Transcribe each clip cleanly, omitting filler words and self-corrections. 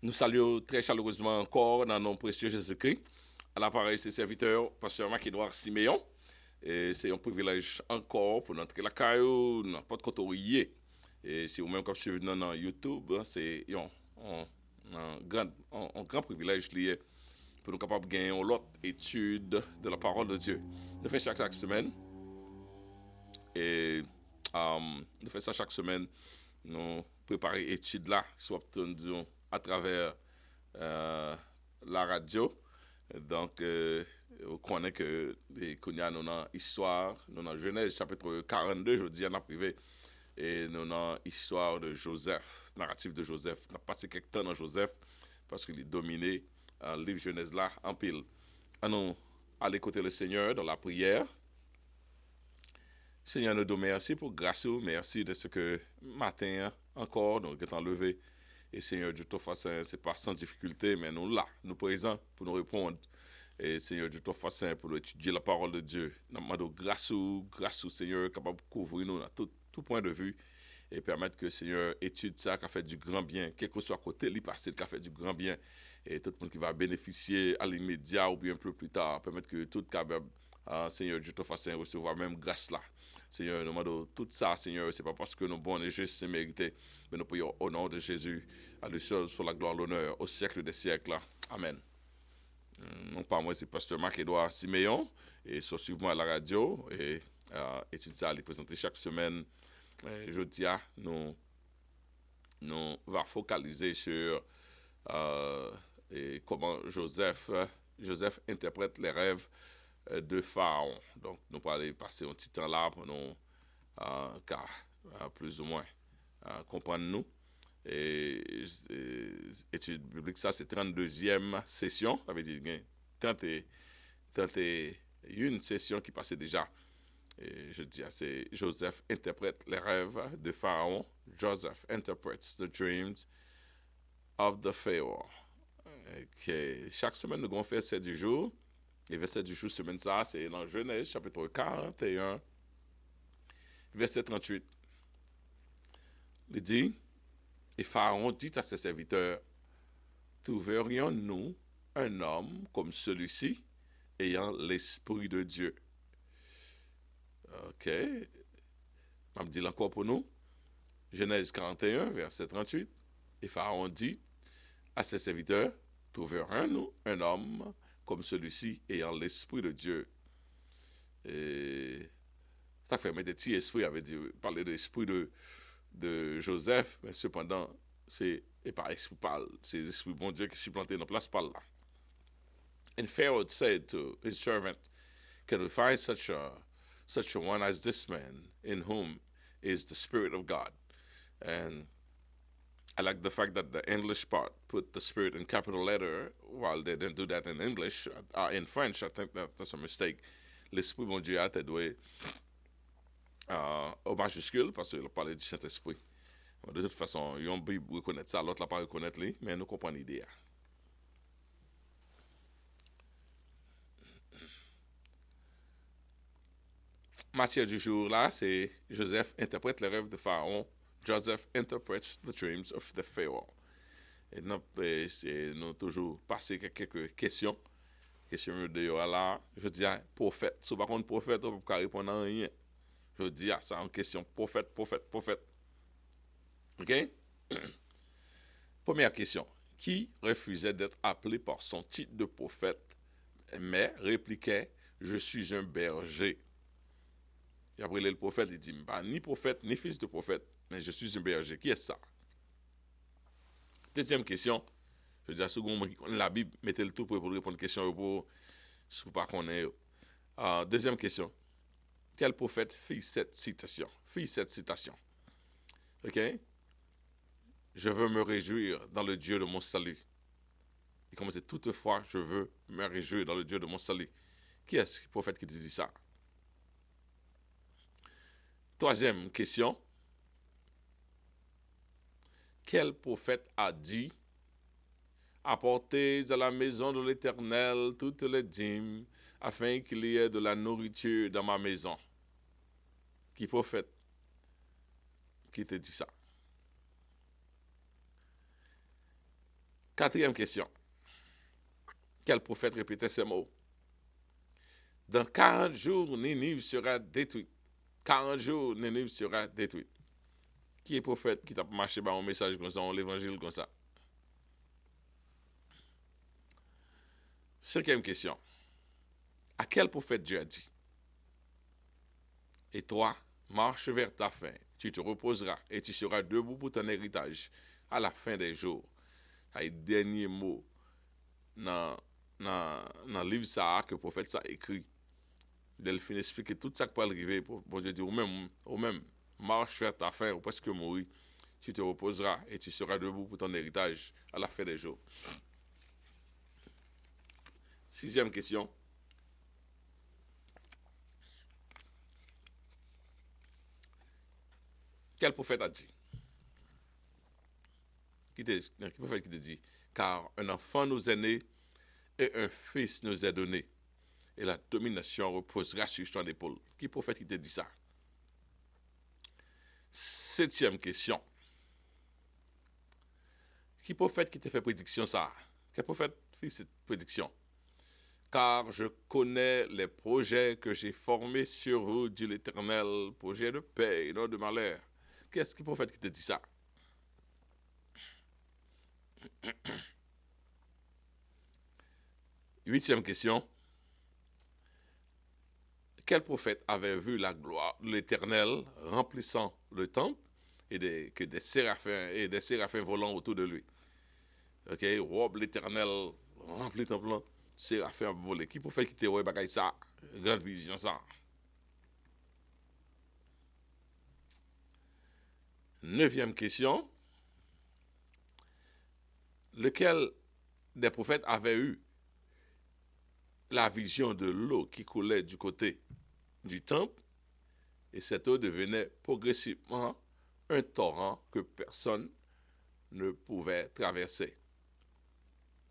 Nous saluons très chaleureusement encore dans nos précieux Jésus-Christ. À l'appareil, c'est serviteur, pasteur Marc-Édouard Siméon. Et c'est un privilège encore pour notre la caillou, n'importe quoi oublié. Et si vous-même comme suivez dans YouTube, c'est un grand privilège lié pour nous capables de gagner une autre étude de la parole de Dieu. Nous faisons chaque semaine. Et nous faisons ça chaque semaine. Nous préparons l'étude là, soit à travers la radio. Donc, vous connaissez que nous avons histoire, nous avons Genèse chapitre 42, je dis en privé, et nous avons histoire de Joseph, narratif de Joseph. On a passé quelques temps dans Joseph parce qu'il est dominé le livre Genèse là en pile. Allons aller côté le Seigneur dans la prière. Seigneur, nous te merci pour grâce, merci de ce que matin encore, nous sommes levé. Et Seigneur, Dieu, c'est pas sans difficulté, mais nous là, nous présents pour nous répondre. Et Seigneur, Dieu, pour nous étudier la parole de Dieu. Nous demandons grâce au Seigneur, capable de couvrir nous à tout point de vue. Et permettre que Seigneur étude ça, qui a fait du grand bien, quel que soit côté lui passé, qui a fait du grand bien. Et tout le monde qui va bénéficier à l'immédiat ou bien un peu plus tard, permettre que tout capable, Seigneur, Dieu, recevoir même grâce là. Seigneur, nous demandons tout ça, Seigneur, c'est pas parce que nous sommes bons et justes, c'est mérité, mais nous prions au nom de Jésus, à lui seul, sur la gloire, l'honneur, au siècle des siècles. Amen. Non pas moi, c'est pasteur Marc-Édouard Siméon, et suivez-moi à la radio, et étude ça à les présenter chaque semaine. Jeudi, nous va focaliser sur comment Joseph interprète les rêves de Pharaon. Donc, nous allons passer un petit temps là pour nous, car plus ou moins, comprendre nous. Et étude biblique, ça, c'est 32e session. Ça veut dire qu'il y a 31 sessions qui passaient déjà. Et je dis, c'est Joseph interprète les rêves de Pharaon. Joseph interprets the dreams of the Pharaoh. Okay. Chaque semaine, nous allons faire 7 jours. Et verset du jour, semaine ça, c'est dans Genèse, chapitre 41, verset 38. Il dit, et Pharaon dit à ses serviteurs, trouverions-nous un homme comme celui-ci, ayant l'Esprit de Dieu? Ok. Je me dis encore pour nous. Genèse 41, verset 38. Et Pharaon dit à ses serviteurs, trouverons-nous un homme comme celui-ci, ayant l'Esprit de Dieu? Et ça fait mettre des petits esprits, avait dit, parler de l'esprit de Joseph, mais cependant, c'est pas esprit parle, c'est l'esprit bon Dieu qui s'est planté dans la place par là. And Pharaoh said to his servant, can we find such a one as this man, in whom is the Spirit of God? And I like the fact that the English part put the Spirit in capital letter, while they didn't do that in English. In French, I think that's a mistake. L'Esprit bon Dieu a été doué au majuscule parce qu'il a parlé du Saint-Esprit. De toute façon, il y a une Bible qui reconnaît ça, l'autre n'a pas reconnaître lui, mais nous comprenons l'idée. Matière du jour là, c'est Joseph interprète les rêves de Pharaon. Joseph interprets the dreams of the Pharaoh. Et nous toujours passé quelques questions. Question de là, je dis, prophète. Si par contre prophète, on ne peut pas répondre à rien. Je dis, ça en question, prophète. OK? Première question. Qui refusait d'être appelé par son titre de prophète, mais répliquait, je suis un berger? Et après, le prophète, il dit, ni prophète, ni fils de prophète, mais je suis un berger. Qui est ça? Deuxième question. Je dis à second, la Bible, mettez le tout pour répondre à une question pour ce pas qu'on est. Deuxième question. Quel prophète fit cette citation? OK? Je veux me réjouir dans le Dieu de mon salut. Et comme c'est toutefois, je veux me réjouir dans le Dieu de mon salut. Qui est-ce le prophète qui dit ça? Troisième question. Quel prophète a dit, apportez à la maison de l'Éternel toutes les dîmes, afin qu'il y ait de la nourriture dans ma maison? Qui prophète qui te dit ça? Quatrième question. Quel prophète répétait ces mots? Dans 40 jours, Ninive sera détruite. 40 jours, Ninive sera détruite. Qui est prophète qui t'a marché par un message comme ça, un évangile comme ça? Cinquième question. À quel prophète Dieu a dit? Et toi, marche vers ta fin, tu te reposeras et tu seras debout pour ton héritage à la fin des jours. C'est le dernier mot dans le livre ça que le prophète ça écrit. Delphine explique tout ça qui peut arriver. Bon Dieu dit, ou même, marche vers ta fin, ou presque mourir. Tu te reposeras et tu seras debout pour ton héritage à la fin des jours. Sixième question. Quel prophète a dit? Quel prophète qui te dit? Car un enfant nous est né et un fils nous est donné. Et la domination reposera sur ton épaule. Qui prophète qui te dit ça? Septième question. Qui prophète qui te fait prédiction ça? Quel prophète fait cette prédiction? Car je connais les projets que j'ai formés sur vous, dit l'Éternel, projets de paix et non de malheur. Qu'est-ce qui prophète qui te dit ça? Huitième question. Quel prophète avait vu la gloire de l'Éternel remplissant le temple et que des séraphins volant autour de lui? Ok, robe l'Éternel remplit le temple, séraphins volé. Qui prophète qui te voit bagaille ça? Grande vision ça. Neuvième question. Lequel des prophètes avait eu la vision de l'eau qui coulait du côté du temple et cette eau devenait progressivement un torrent que personne ne pouvait traverser?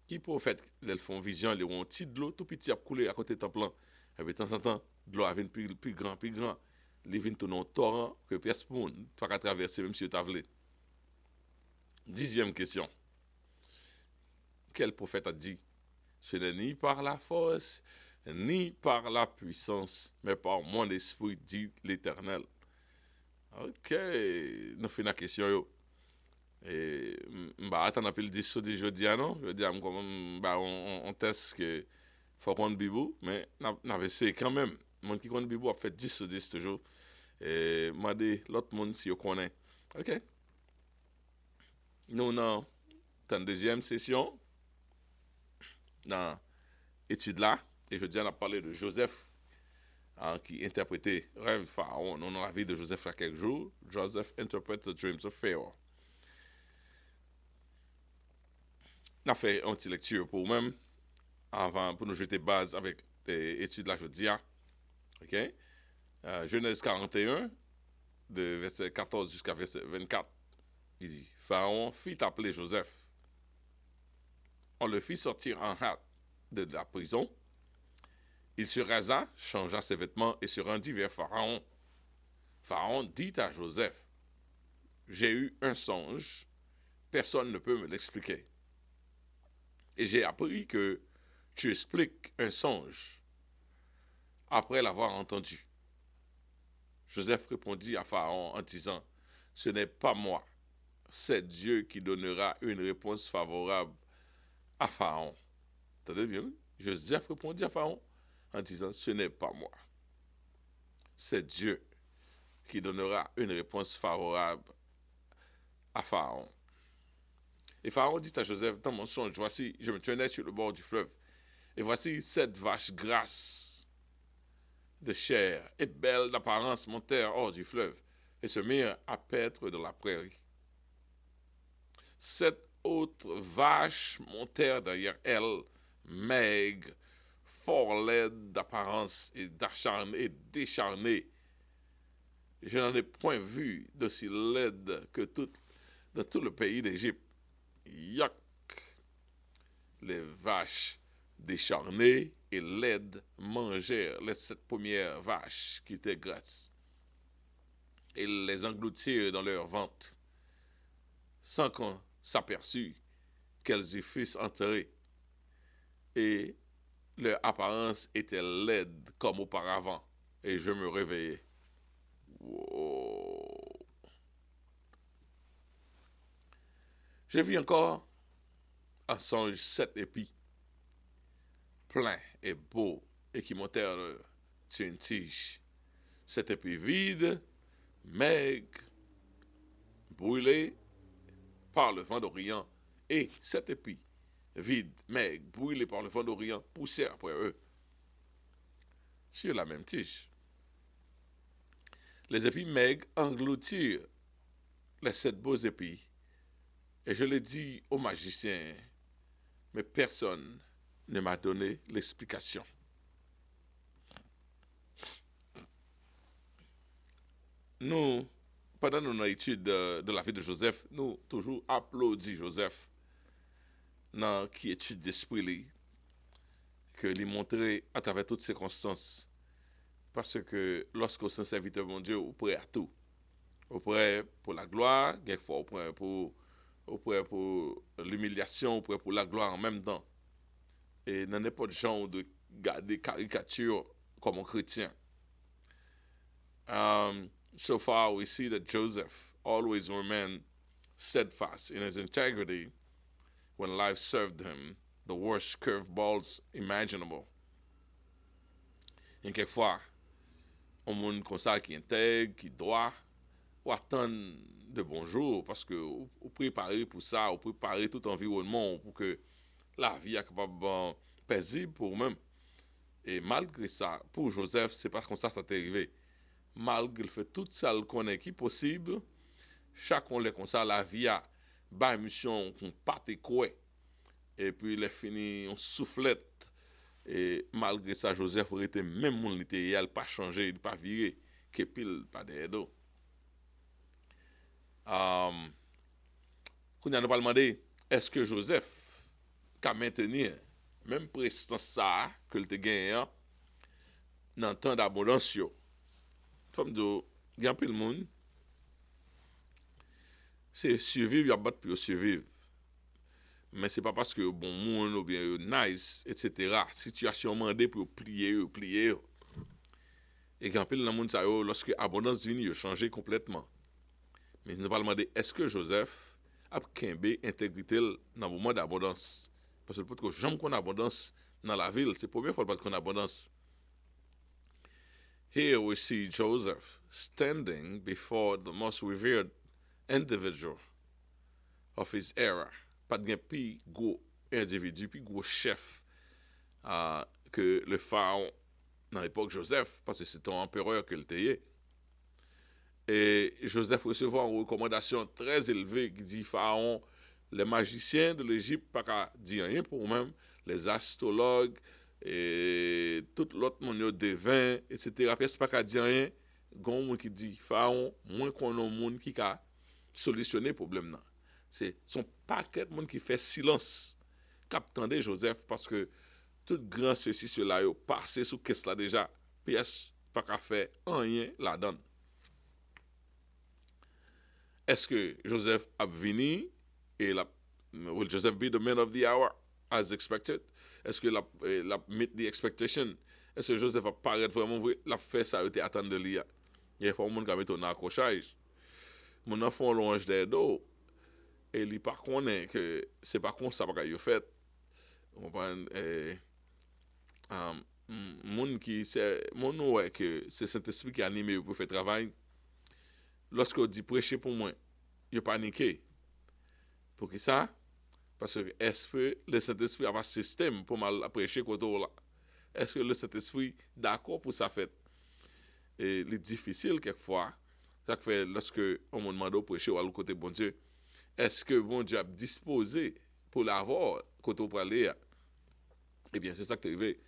Qui prophète, ils font vision, ils ont un petit de l'eau tout petit à couler à côté du temple. Et de temps en temps, de l'eau vient plus grand. Il vient tourner un torrent que personne ne peut traverser, même si tu as voulu. Dixième question. Quel prophète a dit? Ce n'est ni par la force, ni par la puissance, mais par mon esprit, dit l'Éternel. Ok, nous faisons la question. Yo. Et attends un peu le 10 jeudi, non? Je dis, on teste que faut qu'on bibou, mais on essayé quand même. Le monde qui connaît bibou a fait 10 sur 10 toujours. Et m'a dit l'autre monde si on connaît. Ok? Nous, dans la deuxième session, dans l'étude là, et je dis, on a parlé de Joseph, qui interprétait Rêve Pharaon. Nous, dans la vie de Joseph il y a quelques jours, Joseph interprète the dreams of Pharaoh. On a fait une petite lecture pour nous-mêmes, avant, pour nous jeter base avec l'étude là, je dis, ok? Genèse 41, de verset 14 jusqu'à verset 24. Il dit, Pharaon fit appeler Joseph. On le fit sortir en hâte de la prison. Il se rasa, changea ses vêtements et se rendit vers Pharaon. Pharaon dit à Joseph, j'ai eu un songe, personne ne peut me l'expliquer. Et j'ai appris que tu expliques un songe après l'avoir entendu. Joseph répondit à Pharaon en disant, ce n'est pas moi, c'est Dieu qui donnera une réponse favorable à Pharaon. Entendez bien? Joseph répondit à Pharaon en disant, ce n'est pas moi, c'est Dieu qui donnera une réponse favorable à Pharaon. Et Pharaon dit à Joseph, dans mon songe, voici, je me tenais sur le bord du fleuve, et voici 7 vaches grasses de chair et belles d'apparence montèrent hors du fleuve et se mirent à paître dans la prairie. 7 autres vaches montèrent derrière elles, maigres, fort laides d'apparence et décharnées. Je n'en ai point vu d'aussi laide que dans tout le pays d'Égypte. Yuck! Les vaches décharnées et laides mangèrent les 7 premières vaches qui étaient grasses et les engloutirent dans leur ventre, sans qu'on s'aperçût qu'elles y fussent enterrées, et leur apparence était laide comme auparavant, et je me réveillai. Wow. Je vis encore en songe 7 épis, pleins et beaux, et qui montèrent sur une tige. 7 épis vides, maigres, brûlés par le vent d'Orient, et 7 épis vides, maigres, brûlés par le vent d'Orient, poussèrent après eux sur la même tige. Les épis maigres engloutirent les 7 beaux épis, et je l'ai dit au magicien, mais personne ne m'a donné l'explication. Nous, pendant notre étude de la vie de Joseph, nous toujours applaudissons Joseph dans qui étude d'esprit que lui montrer à travers toutes circonstances. Parce que lorsqu'on s'en serviteur de mon Dieu, on prêt à tout. On prêt pour la gloire, quelquefois on prêt pour l'humiliation, on prêt pour la gloire en même temps. Et dans n'importe genre de garder caricature comme un chrétien. So far, we see that Joseph always remained steadfast in his integrity when life served him the worst curveballs imaginable. Et quelquefois, on monde comme ça qui intègre, qui doit, ou attendre de bonjour parce que vous préparez pour ça, vous préparez tout environnement pour que la vie est capable paisible pour vous-même. Et malgré ça, pour Joseph, c'est pas comme ça t'est arrivé. Malgré le fait tout ça le connaît qui possible, chacun les comme ça la vie a ba mission qu'on pâte quoi et puis il est fini on soufflette et malgré ça Joseph aurait été même mon était il pas changé, il pas viré que pile pas derrière dos. Qu'on a nous pas demandé est-ce que Joseph qu'a maintenir même prestance ça que le te gagné dans temps d'abondance yo. Comme do il y a pile monde c'est survivre, il y a battre pour survivre. Mais c'est pas parce que bon monde ou bien nice, etc. Situation mandée pour plier. Et quand pile dans monde ça lorsque abondance vient, il changer complètement. Mais nous pas demander est-ce que Joseph a kembe intégrité dans le moment d'abondance parce que peut-être que jamais qu'on abondance dans la ville, c'est la première fois qu'on a abondance. Here we see Joseph standing before the most revered individual of his era. Pas de plus gros individu, plus gros chef que le pharaon dans l'époque Joseph, parce que c'est un empereur qu'il était. Et Joseph recevait une recommandation très élevée qui dit pharaon, les magiciens de l'Égypte pas dire rien pour eux-mêmes, les astrologues et tout l'autre monde devin, etc. Puis c'est pas dire rien, gon monde qui dit pharaon, moins qu'on a monde qui a solutionner le problème là. C'est son paquet de monde qui fait silence captandé Joseph parce que tout grand ceci cela yo passé sous caisse là déjà pièce pas qu'à faire rien la donne. Est-ce que Joseph a venu et will Joseph be the man of the hour as expected? Est-ce que la meet the expectation? Est-ce que Joseph a paraître vraiment la fait ça a été attendre de lui? Il y a pas monde qui a mis un accrochage. Mon enfant longe des dos et il pas connaît que c'est pas comme ça pas fait. On va moun qui c'est mon ouais que c'est cet esprit qui anime pour faire travail. Lorsqu'on dit prêcher pour moi, il paniqué. Pour qui ça? Parce que est-ce que le Saint-Esprit a un système pour mal prêcher côté là? Est-ce que le Saint-Esprit d'accord pour ça fait? Et c'est difficile quelquefois. Ça fait lorsque on me demande de prêcher au côté bon Dieu, est-ce que bon Dieu a disposé pour l'avoir côté pour aller? Eh bien, c'est ça qui est arrivé.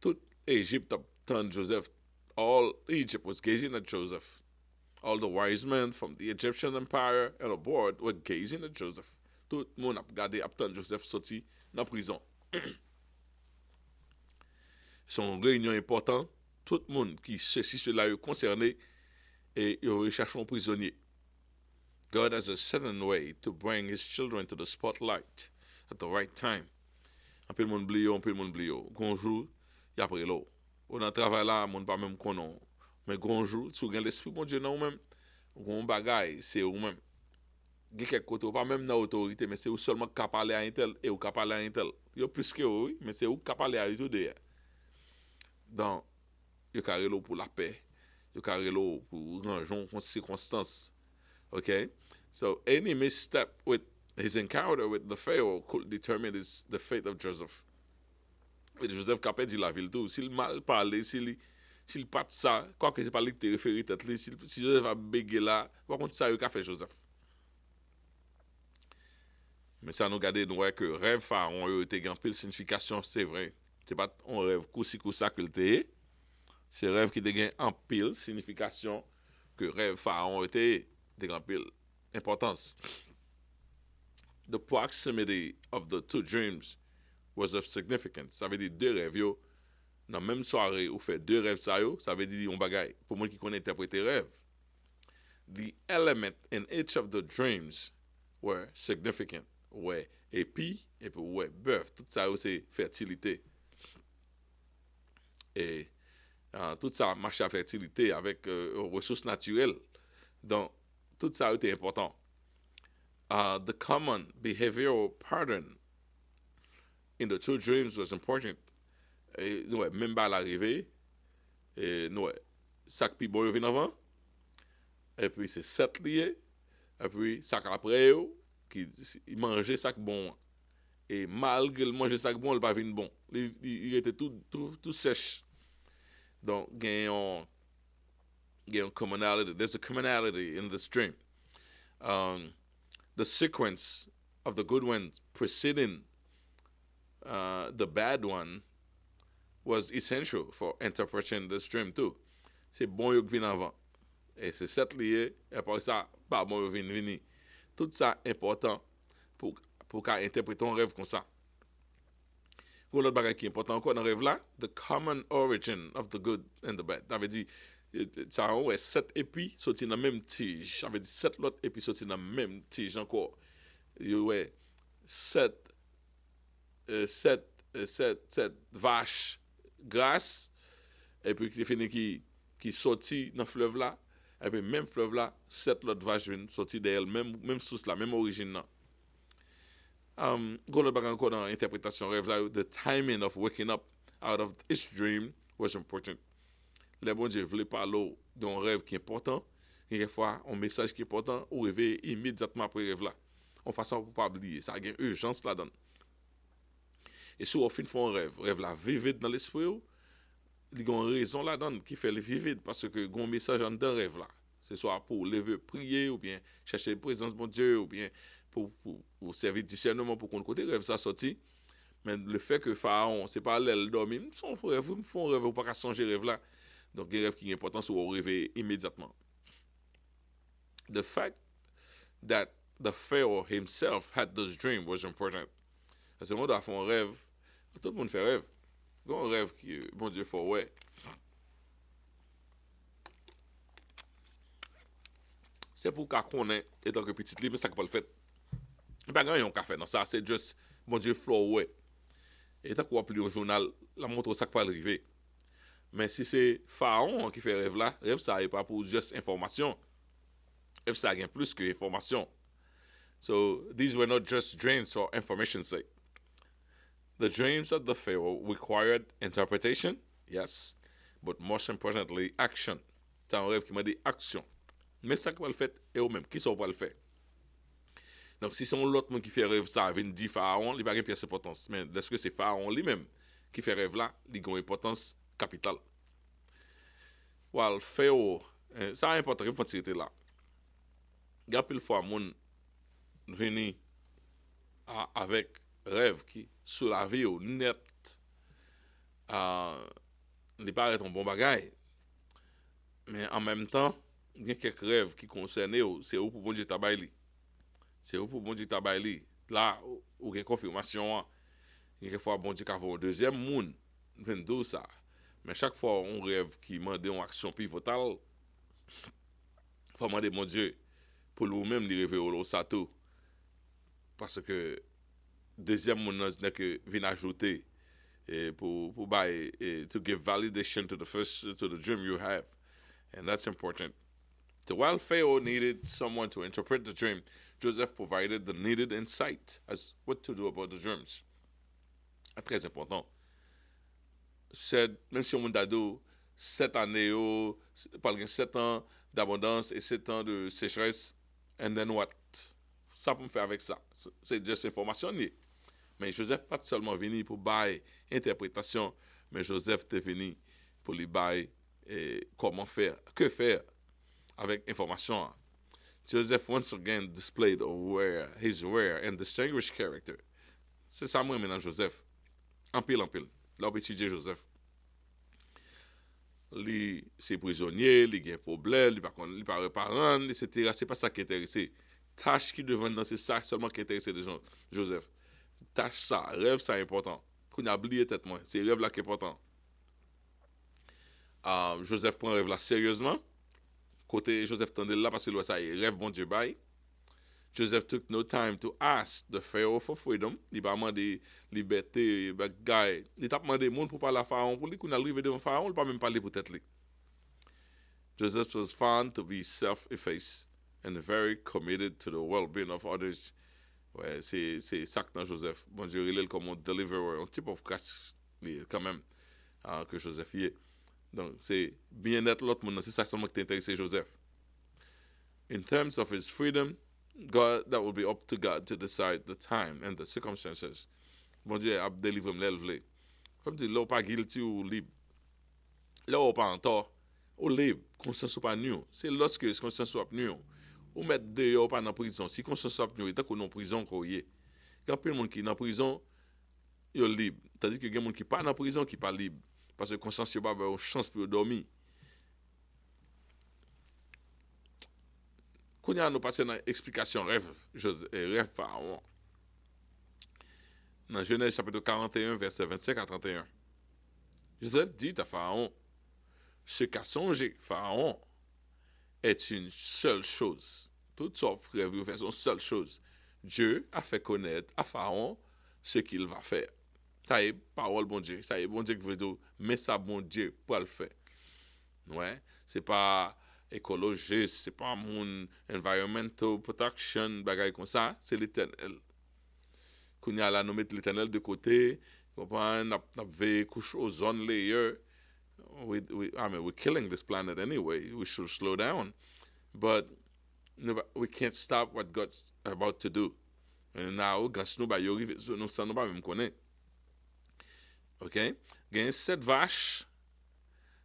Toute Égypte attend Joseph. All Egypt was gazing at Joseph. All the wise men from the Egyptian empire and abroad were gazing at Joseph. Tout le monde a regardé, attend Joseph sorti dans la prison. C'est une réunion importante. Tout le monde qui ceci, cela est concerné et ils recherchent un prisonnier. God has a certain way to bring his children to the spotlight at the right time. Un peu le monde blio, un peu le monde blio. Gonjour, y après l'eau. On a travail là, mon pas même konon. Mais gonjour, tu regardes l'esprit bon Dieu non même. Gon bagay, c'est ou même. Gen quelque côté, pas même dans l'autorité, mais c'est ou seulement capable parler à un tel et ou capable parler à un tel. Yo plus que oui, mais c'est ou capable parler à tout de. Donc, yo carré l'eau pour la paix. Yo carré l'eau pour ranger en circonstances. Okay? So any misstep with his encounter with the Pharaoh could determine the fate of Joseph. Et Joseph kapè di la vil tout. S'il mal parlé, s'il pas de ça, quoi que c'est pas lui qui te référé tête li, si Joseph a bégué là, par contre ça, il a fait Joseph. Mais ça nous garde nous voyons que rêve pharaon a été grand pile signification, c'est vrai. C'est pas un rêve coussi ça que le c'est rêve qui te en pile signification que rêve pharaon était de grand pile importance. The proximity of the two dreams was of significance. Ça veut dire deux rêves yo, dans la même soirée ou fait deux rêves ça yo, ça veut dire on bagaille. Pour moi qui connais interpréter rêve. The element in each of the dreams were significant. Ouais, épi, et puis ouais, bœuf. Tout ça c'est fertilité. Et tout ça marche à fertilité avec ressources naturelles. Donc, tout ça était important. The common behavioral pattern in the two dreams was important. Et, ouais, même à l'arrivée, et ouais, sac pi bon yo vin avant, et puis c'est sept liés, et puis sac après yo, qui mangeait sac bon. Et malgré le manger sac bon, il pas vin bon. Il était tout sèche. Donc, il y a un commonality. There's a commonality in this dream. The sequence of the good ones preceding the bad one was essential for interpreting this dream too. C'est bon yo qui vient avant. Et c'est sept lié, et après ça, pas bon yo vini. Tout ça important pour qu'à interpréter un rêve comme ça. Pour l'autre bagage qui est important encore dans le rêve là, the common origin of the good and the bad. Ça veut dire, ça ouais, 7 épis sortis dans la même tige. Ça veut dire 7 l'autre épis sortis dans la même tige encore. Ouais, 7 vaches grasses, et puis qui finit qui sorti dans le fleuve là, et puis même fleuve là, 7 l'autre vaches viennent sortir d'elle, même source là, même origine là. Go back encore dans l'interprétation rêve là, the timing of waking up out of each dream was important. Le bon Dieu voulait parler d'un rêve qui est important, et des fois un message qui est important, ou réveiller immédiatement après rêve là. En façon pour pas oublier, ça a une urgence là-dedans. Et si on fait un rêve là vivide dans l'esprit, il y a une raison là-dedans qui fait le vivide parce que il y a un message dans le rêve là. Ce soit pour lever, prier, ou bien chercher la présence de mon Dieu, ou bien pour servir de discernement pour qu'on côté rêve ça sorti. Mais le fait que Pharaon, c'est pas l'aile dormir, ils font un rêve, ou pas qu'à songer rêve là. Donc, il y a un rêve qui est important, c'est au réveiller immédiatement. The fact that the Pharaoh himself had this dream was important. Parce que moi, doit faire un rêve, tout le monde fait rêve. Il y a un rêve qui, bon Dieu, faut ouais. C'est pour qu'on ait, étant que petit livre, mais ça qu'on pas le fait. Il n'y a pas grand café dans ça, c'est juste, bon Dieu, flow ouais. Et tant qu'on a plus au journal, la montre ça pas arriver. Mais si c'est Pharaon qui fait rêve là, rêve ça n'est pas pour juste information. Rêve ça a plus que information. So these were not just dreams for information's sake. The dreams of the Pharaoh required interpretation, yes, but most importantly, action. C'est un rêve qui m'a dit action. Mais ça qui va le faire, et eux-mêmes, qui sont pas le faire. Donc, si c'est l'autre monde qui fait rêve ça, il dit Pharaon, il n'y a pas de pièce d'importance. Mais est-ce que c'est Pharaon lui-même qui fait rêve là, il a une importance capitale. While Pharaoh, ça a important, il faut tirer là. Il y a pile fois, mon venu avec rêve qui, sous la vie, au net, il paraît un bon bagage. Mais en même temps, il y a quelques rêves qui concernent, c'est où pour bon Dieu tabaili. C'est où pour bon Dieu tabaili. Là, où il y a confirmation, il y a fois bon Dieu qui a un deuxième monde, il ça. Mais chaque fois, on rêve qui demande une action pivotale, il faut demander mon Dieu pour lui-même lui révéler ça tout. Parce que deuxième monde que vient ajouter pour to give validation to the dream you have, and that's important. So while Pharaoh needed someone to interpret the dream, Joseph provided the needed insight as what to do about the dreams. Très important. Même si on a dit 7 années, par exemple 7 ans d'abondance et 7 ans de sécheresse, and then what? Ça pour me faire avec ça. C'est juste information. Mais Joseph pas seulement venu pour bailler interprétation, mais Joseph est venu pour lui bailler comment faire, que faire avec information. Joseph once again displayed his rare and distinguished character. C'est ça moi maintenant Joseph. En pile. Là, on peut étudier Joseph. Lui, c'est prisonnier, il a un problème, il n'est pas reparent, etc. C'est pas ça qui est intéressé. Tâche qui devant dans c'est ça seulement qui est intéressé de Joseph. Tâche ça, rêve ça est important. Qu'on a oublié tête moi, c'est rêve là qui est important. Joseph prend rêve là sérieusement. Côté Joseph tendait là parce que ça rêve bon Dieu bail. Joseph took no time to ask the Pharaoh for freedom. Il n'a pas demandé liberté, bagaille. Il t'a demandé monde pour parler à Pharaon. Pour lui, qu'on arrive devant Pharaon, il n'a pas même parlé pour tête. Joseph was found to be self-effaced and very committed to the well-being of others. Ouais, c'est ça que dans Joseph. Bon Dieu, il est comme un deliverer, un type of cash, quand même, que Joseph y est. Donc, c'est bien-être l'autre monde, c'est ça seulement qui t'intéresse, Joseph. In terms of his freedom, that will be up to God to decide the time and the circumstances. Bon Dieu a délivré l'élève. Comme dit, là, pas guilty ou libre. Là, pas en tort. Ou libre, conscience ou pas nu. C'est lorsque conscience soit nu. Ou mettre dehors pas dans prison. Si conscience soit nu, il est en prison qu'on y est. Quand il y a des gens qui sont en prison, ils sont libres. Tandis que il y a des gens qui ne sont pas en prison, qui ne sont pas libres. Parce que conscience n'a pas une chance pour dormir. Quand nous passons dans l'explication rêve Pharaon. Dans Genèse chapitre 41, verset 25 à 31. Joseph dit à Pharaon, ce qu'a songé Pharaon est une seule chose. Toutes sortes de rêves sont une seule chose. Dieu a fait connaître à Pharaon ce qu'il va faire. Ça y est, parole bon Dieu. Ça y est, bon Dieu qui veut dire, mais ça bon Dieu pour le faire. Ouais, c'est pas écologiste, c'est pas mon environmental protection, bagaille comme ça, c'est l'éternel. Quand y a là, nous mettons l'éternel de côté, on a couche ozone layer. We're killing this planet anyway. We should slow down. But we can't stop what God's about to do. And now, quand nous arrive, nous sommes pas même connaître. OK? Il y a 7 vaches.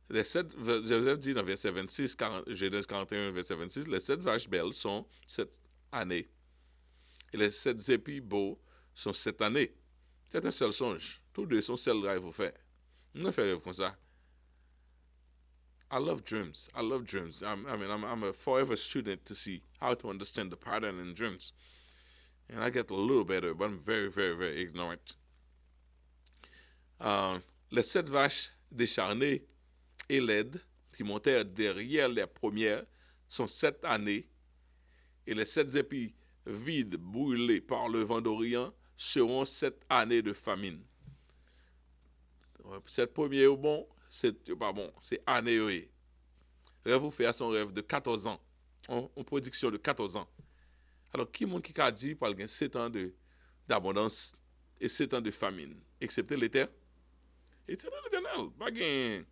Les 7, Joseph dit dans verset 26, Genèse 41, verset 26, les 7 vaches belles sont 7 années. Et les 7 épis beaux sont 7 années. C'est un seul songe. Tous deux sont seuls rêves vous faire. On fait rêve comme ça. I love dreams. I'm a forever student to see how to understand the pattern in dreams. And I get a little better, but I'm very, very, very ignorant. Les 7 vaches décharnées et laides qui montèrent derrière les premières sont 7 années, et les 7 épis vides brûlés par le vent d'Orient seront 7 années de famine. 7 premiers au bon, c'est pas bon, c'est année. Rêve vous fait son rêve de 14 ans, en prédiction de 14 ans. Alors, qui monde qui a dit par 7 ans d'abondance et 7 ans de famine, excepté l'Éternel? L'Éternel, pas gain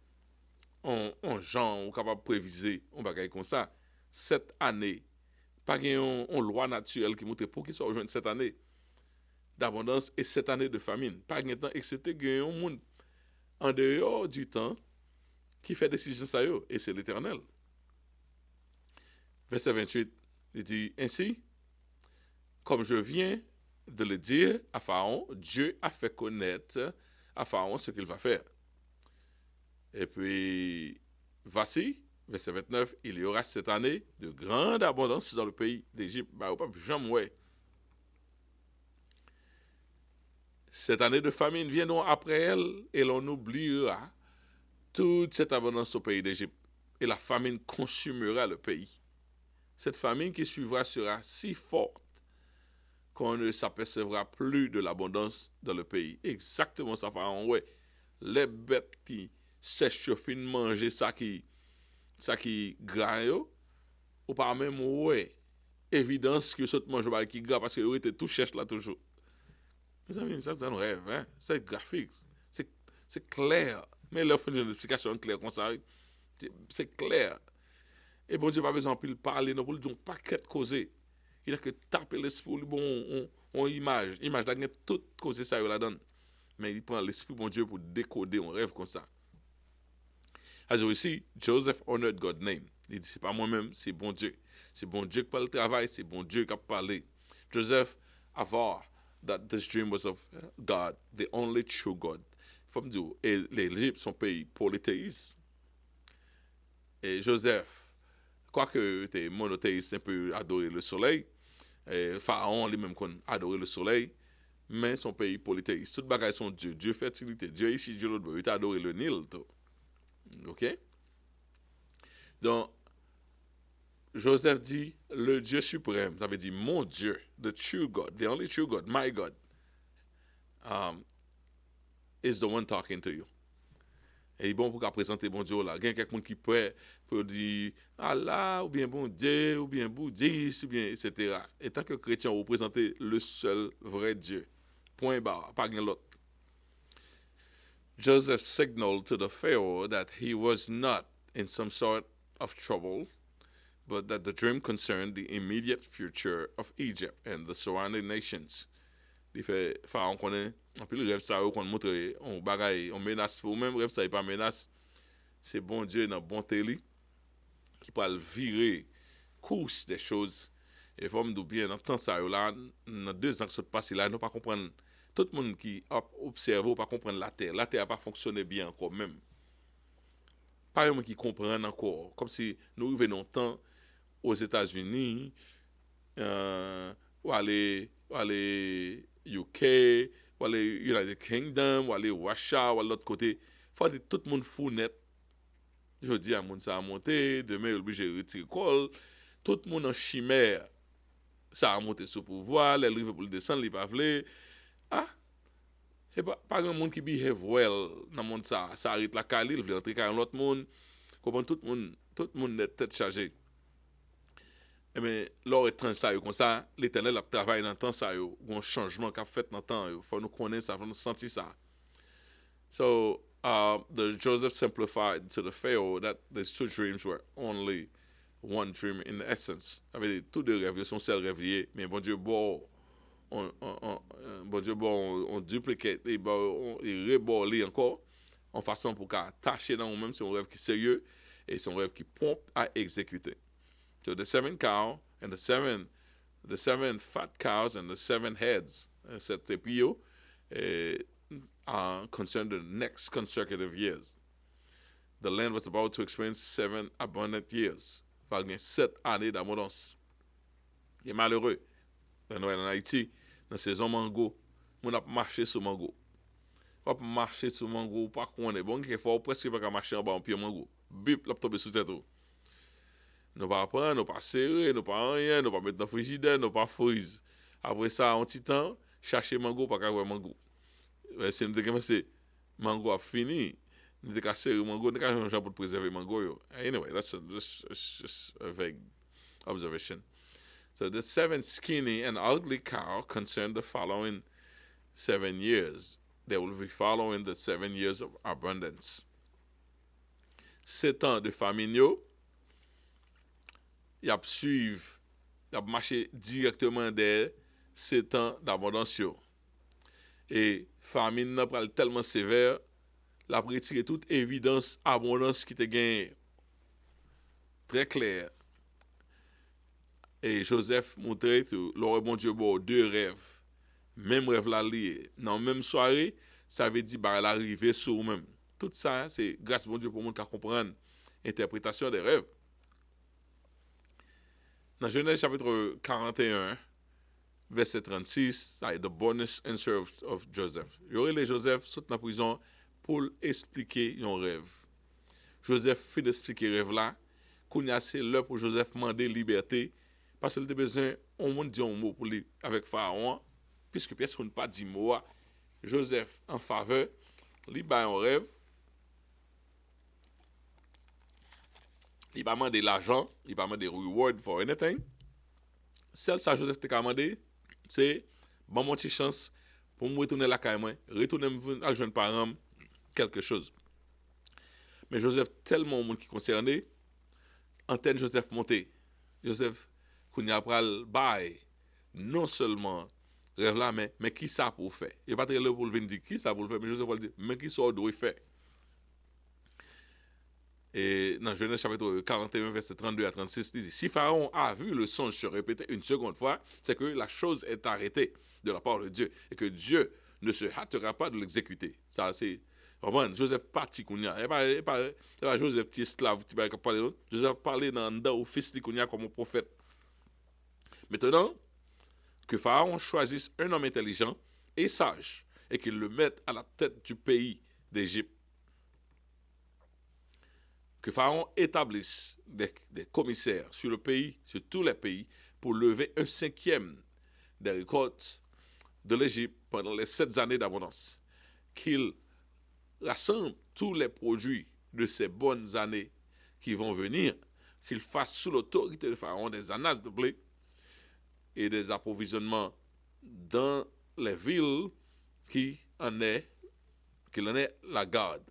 on gens on capable préviser on bagaille comme ça 7 années pas gain on loi naturelle qui montre pour qu'il soit rejoindre 7 années d'abondance et 7 années de famine pas gain temps excepté gain un monde en dehors du temps qui fait décision ça yo et c'est l'Éternel. Verset 28 il dit ainsi comme je viens de le dire à Pharaon, Dieu a fait connaître à Pharaon ce qu'il va faire. Et puis, voici, verset 29, il y aura cette année de grande abondance dans le pays d'Égypte. Bah, pas jamais. Cette année de famine viendra après elle et l'on oubliera toute cette abondance au pays d'Égypte. Et la famine consumera le pays. Cette famine qui suivra sera si forte qu'on ne s'apercevra plus de l'abondance dans le pays. Exactement ça, Pharaon, ouais. Les bêtes qui sèchent au fin de manger ça qui gras, ou pas même, ouais, évidence que ça te mange pas qui gras parce que était tout cherche là toujours. Mes amis, ça c'est un rêve, hein? C'est graphique, c'est clair. Mais là, il faut une explication claire comme ça, c'est clair. Et bon Dieu, pas besoin de parler, non, pour le dire, pas qu'être causé. Il a que taper l'esprit, bon, on image. Image, là, tout causé ça, il la donne. Mais il prend l'esprit, bon Dieu, pour décoder un rêve comme ça. As we see, Joseph honored God's name. Il dit, c'est pas moi-même, c'est bon Dieu. C'est bon Dieu qui parle le travail, c'est bon Dieu qui a parlé. Joseph avoued that this dream was of God, the only true God. Faut me dire, et l'Égypte, son pays polythéiste. Et Joseph, quoique était monothéiste, un peu adoré le soleil, Pharaon lui-même qu'on adorait le soleil, mais son pays polythéiste. Tout bagaille son Dieu, Dieu fertilité, Dieu ici, Dieu l'autre, il a adoré le Nil. Tout. Ok? Donc, Joseph dit le Dieu suprême, ça veut dire mon Dieu, the true God, the only true God, my God, is the one talking to you. Et bon pour présenter bon Dieu là, il y a quelqu'un qui peut dire Allah ou bien bon Dieu ou bien bouddhiste ou bien etc. Et tant que chrétien, vous présentez le seul vrai Dieu. Point barre, pas rien l'autre. Joseph signaled to the Pharaoh that he was not in some sort of trouble, but that the dream concerned the immediate future of Egypt and the surrounding nations. Il fait Pharaon connaît en plus le rêve ça qu'on montre on bagaille on menace pour même rêve ça il pas menace c'est bon Dieu dans bonté li qui peut virer course des choses et faut me bien dans temps ça là dans 2 ans que ça passe là nous pas comprendre tout le monde qui observe pas comprendre la terre a pas fonctionné bien encore même pas vraiment qui comprennent encore comme si nous revenons temps aux États-Unis ou aller UK, ou aller United Kingdom, ou aller Russia, ou à l'autre côté. Faut que tout le monde fou net. Je dis à mon ça a monté, demain il est obligé de retirer col. Tout le monde en chimère. Ça a monté sous pouvoir, les livres pour le descendre, il pas voulu. Ah, et pas grand monde qui behave well dans le monde ça arrête la cali, il veut rentrer dans l'autre monde. Comment tout le monde est tête chargée. Eh bien, lors étrange ça, comme ça, l'Éternel a travaillé dans le temps, ça, un changement qu'a fait dans le temps, il faut nous connaître ça, il faut nous sentir ça. So, the Joseph simplified to the Pharaoh that these 2 dreams were only one dream in essence. Ça veut dire, tous 2 rêves sont seuls rêves, mais bon Dieu, on duplicate, et rebord encore, en façon pour qu'à tâcher dans nous-mêmes, c'est un rêve qui est sérieux, et c'est un rêve qui prompt à exécuter. So the 7 cow and the seven fat cows and the 7 heads, cette pio, concerned the next consecutive years. The land was about to experience 7 abundant years. Il y a 7 années d'abondance. Il est malheureux. En Haïti, dans la saison mango, on a marché sur mango. On a marché sur mango, pas qu'on est bon, qu'il faut presque pas marcher en bas en pied mango. Bip, là, tomber sous tête. Nous pas prendre, nous pas serrer, nous pas rien, nous pas mettre dans le frigidaire, nous pas freeze. Après ça, un petit temps, chercher mango, pas qu'avoir mango. Si nous avons fait mango a fini, nous avons serrer mango, nous avons pour préserver mango. Anyway, that's just a vague observation. So the 7 skinny and ugly cow concerned the following 7 years. They will be following the 7 years of abundance. 7 ans de famine, il a suivi, il a marché directement des 7 ans d'abondance. Et famine n'a pas tellement sévère, il a retiré toute évidence abondance qui te gagne. Très clair. Et Joseph montrait que l'aurait bon Dieu bon 2 rêves. Même rêve là lié. Dans la même soirée, ça veut dire bah l'arrivée sur vous-même. Tout ça, c'est grâce bon Dieu pour monde qui comprendre l'interprétation des rêves. Dans Genèse chapitre 41, verset 36, the bonus answer of Joseph. Il y aurait les Joseph saute dans la prison pour expliquer un rêve. Joseph fait d'expliquer le rêve là. Qu'on y a c'est l'heure pour Joseph demander liberté parce qu'il a besoin, on monde dit un mot pour lui avec Pharaon, puisque personne n'a pas dit mot. Joseph, en faveur, il a un rêve, il va demander l'argent, il va demander reward for anything. Celle ça Joseph t'a demandé, c'est bon mon petit chance pour me retourner la caille moi, retourner à jeune parent quelque chose. Mais Joseph tellement monde qui concerné, antenne Joseph monté. Joseph kounya pral bail non seulement rêve là mais qui ça pour faire. Il pas très là pour venir dire qui ça pour faire, mais Joseph va dire mais qui ça doit faire. Et dans Genèse chapitre 41, verset 32 à 36, il dit, si Pharaon a vu le songe se répéter une seconde fois, c'est que la chose est arrêtée de la part de Dieu et que Dieu ne se hâtera pas de l'exécuter. Ça, c'est... Joseph parti kounya. Et pas Joseph petit esclave qui va parler. Joseph parlait dans au fils de kounya comme un prophète. Maintenant, que Pharaon choisisse un homme intelligent et sage et qu'il le mette à la tête du pays d'Égypte. Que Pharaon établisse des commissaires sur le pays, sur tous les pays, pour lever un cinquième des récoltes de l'Égypte pendant les 7 années d'abondance. Qu'il rassemble tous les produits de ces bonnes années qui vont venir, qu'il fasse sous l'autorité de Pharaon des anases de blé et des approvisionnements dans les villes qu'il en ait la garde.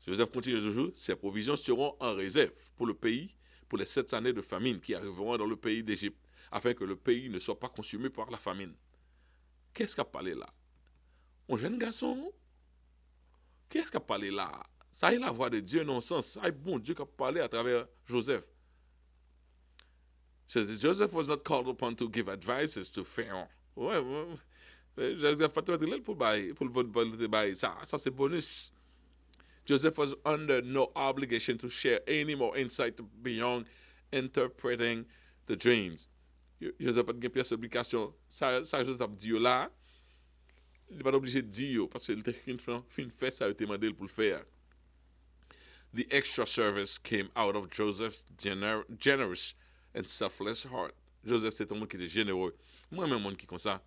Joseph continue toujours, ces provisions seront en réserve pour le pays, pour les 7 années de famine qui arriveront dans le pays d'Égypte, afin que le pays ne soit pas consumé par la famine. Qu'est-ce qu'a parlé là? Un jeune garçon? Qu'est-ce qu'a parlé là? Ça est la voix de Dieu, non sens. Ça est bon Dieu qui a parlé à travers Joseph. Joseph was not called upon to give advices to Pharaoh. Ouais. Joseph pas pour bailler ça c'est bonus. Joseph was under no obligation to share any more insight beyond interpreting the dreams. Joseph n'a pas de obligation. Ça Joseph dit là, il n'est pas obligé de dire parce qu'il a fait ça, il a demandé pour le faire. The extra service came out of Joseph's generous and selfless heart. Joseph, c'est un monde qui était généreux. Moi-même, un monde qui est comme ça.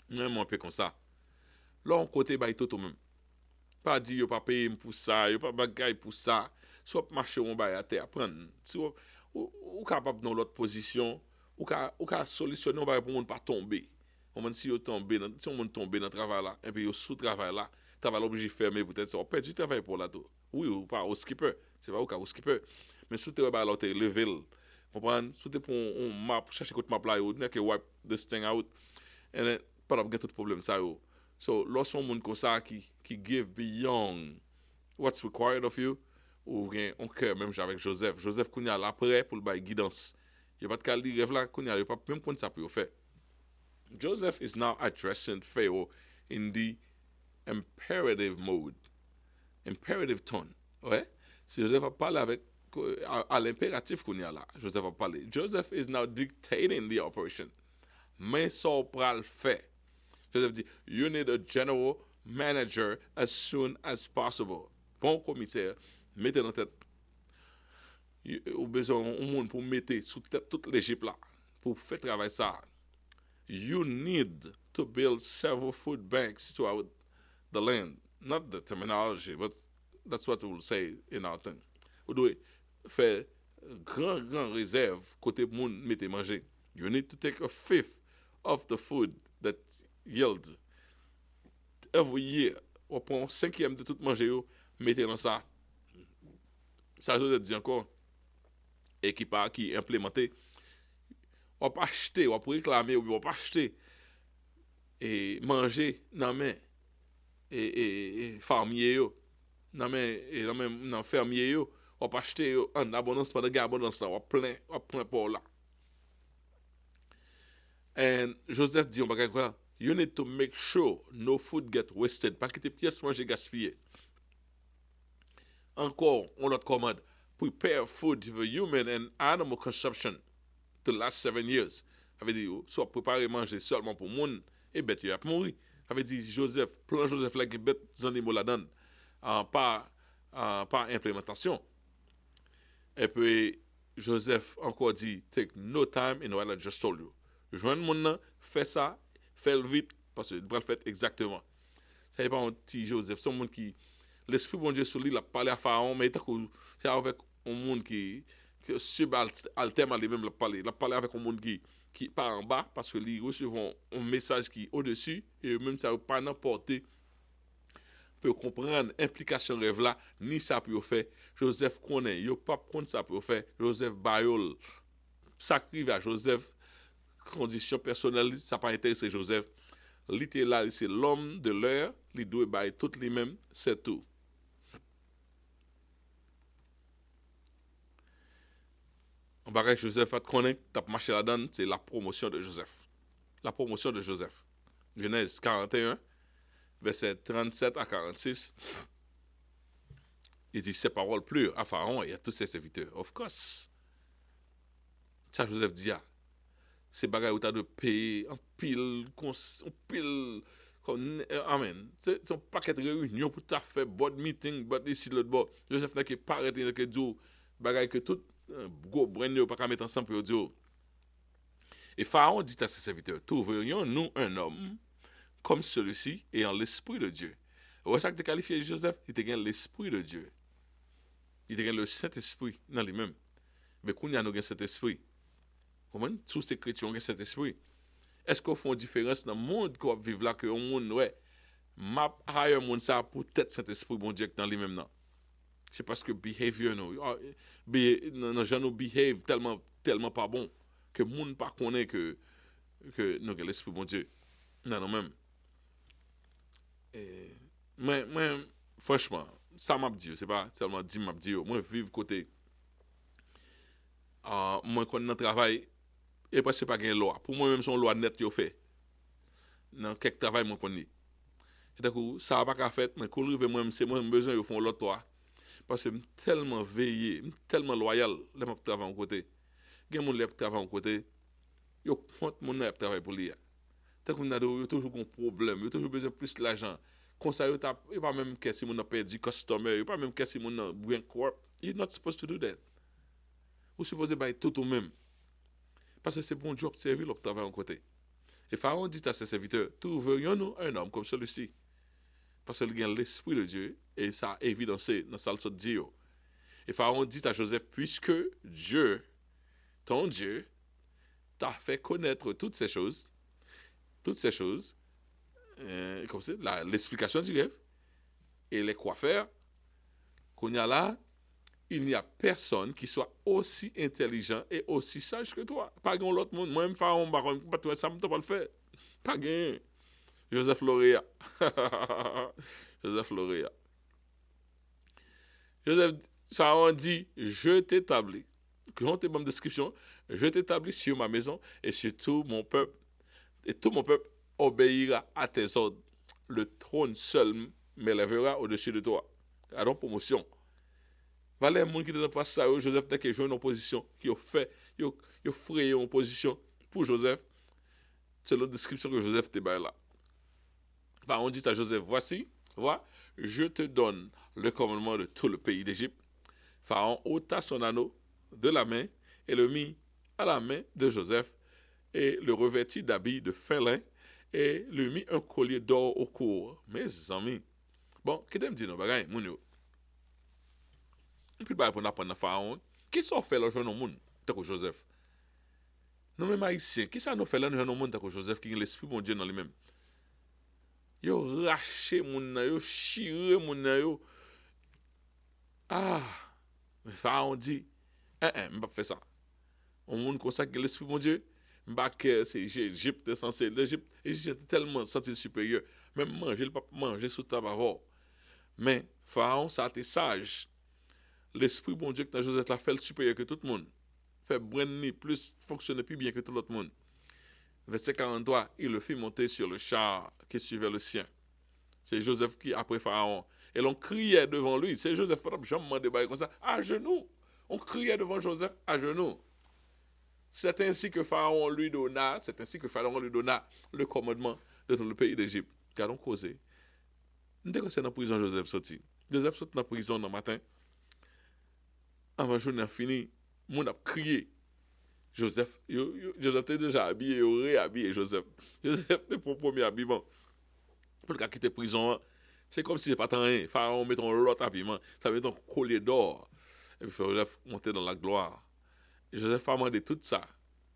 Moi-même, un peu comme ça. Là, on côté, bah, tout au même. Pas dire, pas payer pour ça, pas bagaille pour ça. Soit marcher, on va à terre, prendre. Ou capable dans l'autre position, ou capable solutionner, on va pour ne pas tomber. On va si on tombe, si on tombe dans le travail là, et puis au sous-travail là, travail obligé de fermer, peut-être ça, on perd du travail pour là-dedans. Oui, ou pas au skipper. C'est pas au skipper. Mais si tu es là, tu es levé. Comprendre? Si tu es pour un map, chercher côté map là, tu que wipe this thing out. Et then, pas de tout problème ça. So, lorsqu'on monde comme ça qui give beyond what's required of you, ou bien on cœur même avec Joseph. Joseph Kounia là prêt pour le bail guidance. Il n'y a pas de cas de rêve là, Kounia, il n'y a pas même quand ça peut faire. Joseph is now addressing Pharaoh in the imperative mode. Imperative tone. Ouais? Si Joseph a parlé avec à l'impératif qu'on y a là, Joseph a parlé. Joseph is now dictating the operation. Mais ça pral fait. Joseph dit, you need a general manager as soon as possible. Bon commissaire, mettez dans tête. Ou besoin un monde pour mettre sous tête toute l'Égypte là, pour faire travailler ça. You need to build several food banks throughout the land. Not the terminology, but that's what we'll say in our thing. Vous devez faire grand réserve côté monde mettez manger. You need to take a fifth of the food that yields every year. On prend 5e de tout manger, mettez dans ça. Ça, je vous dis encore, et qui est implémenté. On pas acheter, on peut réclamer, on pas acheter et manger dans main et fermier yo. Dans fermier yo, on pas acheter en abondance pendant que abondance là, on plein pour là. And Joseph dit on va quoi? You need to make sure no food get wasted. Pas que tes pièces manger gaspillées. Encore, on leur commande. Prepare food for human and animal consumption to last 7 years. Ça veut dire, soit préparer manger seulement pour monde et bête, il a mourir. Ça veut dire, Joseph, plan Joseph là, qui bête des animaux là-dedans, par implémentation. Et puis, Joseph encore dit, take no time in what I just told you. Joindre mon nom, fais ça, fais-le vite, parce que tu vas le faire exactement. Ça n'est pas un petit Joseph, c'est un monde qui, l'Esprit bon Dieu sur lui, il a parlé à Pharaon, mais c'est avec un monde qui subalterne à lui-même, il a parlé avec un monde qui part en bas, parce que lui recevons un message qui est au-dessus, et même ça ne pas n'importe peut comprendre l'implication rêve là, ni ça peut faire. Joseph connaît, yo pas connaît ça peut faire. Joseph Bayol, ça arrive à Joseph, condition personnelle, ça pas intéressé Joseph. Littéral, c'est l'homme de l'heure, il doit bailler toutes les mêmes, c'est tout. En bagage Joseph a connaître, t'as marché là-dedans, c'est la promotion de Joseph. La promotion de Joseph. Genèse 41, verset 37 à 46. Il dit, ces paroles plurent à Pharaon et à tous ses serviteurs. Of course. Ça, Joseph dit, c'est bagaille où tu as de payer en pile, amen. C'est un paquet de réunions pour t'as fait board meeting, board ici, l'autre bord. Joseph n'a pas arrêté de dire, bagaille que tout, gros brain, pas mettre ensemble pour dire. Et Pharaon dit à ses serviteurs, trouverions-nous un homme comme celui-ci ayant l'esprit de Dieu. Où ça que tu qualifié Joseph? Il te gagne l'esprit de Dieu. Il te gagne le Saint-Esprit dans lui-même. Mais quand il y a nous cet esprit, comment sous ces chrétiens ont cet esprit? Est-ce qu'on fait une différence dans le monde qu'on vit là que le monde ouais m'a hire monde ça pour peut-être cet esprit bon Dieu dans lui-même non. C'est parce que behavior nos gens nous behave tellement pas bon que le monde pas connaît que nous avons l'esprit bon Dieu. Non même. Mais franchement, ça m'a dit, c'est pas seulement dit m'a dit, moi vivre côté moi quand dans travail et parce que pas gain loi. Pour moi même son loi net yo fait. Dans quelques travail moi connais. Et donc ça va pas fait mais quand rive moi c'est moi besoin yo font l'autre toi parce que tellement veillé, tellement loyal les m'a travail en côté. Gen mon lève travail en côté. Yo compte mon lève travail pour lui. Tant qu'on a toujours un problème, yo toujours besoin plus l'argent. Comme ça yo pas même que si mon a perdu customer, yo pas même que si mon a bien corp. You're not supposed to do that. Vous supposez bailler tout au même. Parce que c'est bon Dieu observer le travail en côté. Et Pharaon dit à ses serviteurs, trouverions-nous un homme comme celui-ci? Parce qu'il a l'esprit de Dieu, et ça a évidencé dans sa leçon de Dieu. Et Pharaon dit à Joseph, puisque Dieu, ton Dieu, t'a fait connaître toutes ces choses, comme c'est l'explication du rêve, et les quoi faire, qu'on y a là, il n'y a personne qui soit aussi intelligent et aussi sage que toi. Pas grand l'autre monde. Moi-même, Pharaon, pas ça me pas le faire. Pas gain. Joseph Lauréat. Joseph Lauréat. Joseph Pharaon dit, je t'établis. Quand tu bonne description, je t'établis sur ma maison et sur tout mon peuple. Et tout mon peuple obéira à tes ordres. Le trône seul m'élèvera au-dessus de toi. Alors, promotion. Valait les gens qui ne pas ça, Joseph n'a que joué une position, qui a fait, il a frayé une position pour Joseph, selon la description que Joseph te là. Enfin, on dit à Joseph, voici, vois, je te donne le commandement de tout le pays d'Égypte. Pharaon ôta son anneau de la main et le mit à la main de Joseph et le revêtit d'habits de fin lin et lui mit un collier d'or au cou. Mes amis, bon, qu'est-ce que me dit non, bagay, moun yo? Et puis, pour apprendre à Pharaon, qu'est-ce qu'on fait là, dans le monde, tel Joseph? Nous, même haïtiens, qu'est-ce qu'on fait là, dans le monde, tel Joseph, qui a l'esprit bon Dieu dans lui-même? Yo raché moun nan, yo chiré moun nan, yo. Ah, mais Pharaon dit, m'pa faire ça. On monde comme ça qui l'esprit bon Dieu, m'pa que c'est Égypte censé l'Égypte est tellement senti supérieur, même manger le pas manger sous tabac. Mais Pharaon ça était sage. L'esprit bon Dieu que dans Joseph l'a fait le supérieur que tout le monde. Fait brûler plus fonctionner plus bien que tout l'autre monde. Verset 43, il le fit monter sur le char qui suivait le sien. C'est Joseph qui, après Pharaon, et l'on criait devant lui. C'est Joseph, par exemple, jamais demandé comme ça, à genoux. On criait devant Joseph à genoux. C'est ainsi que Pharaon lui donna, le commandement de tout le pays d'Égypte. Car on causé. Dès que c'est dans la prison, Joseph sorti. Joseph sorti dans la prison le matin. Avant la journée finie, Moun a crié. Joseph, Joseph était déjà habillé, il réhabillé Joseph. Joseph était pour le premier habillement. Pour le gars qui était prison, c'est comme si c'est pas tant rien. Pharaon met ton l'autre habillement, ça met ton collier d'or. Et puis Joseph montait dans la gloire. Et Joseph a demandé tout ça.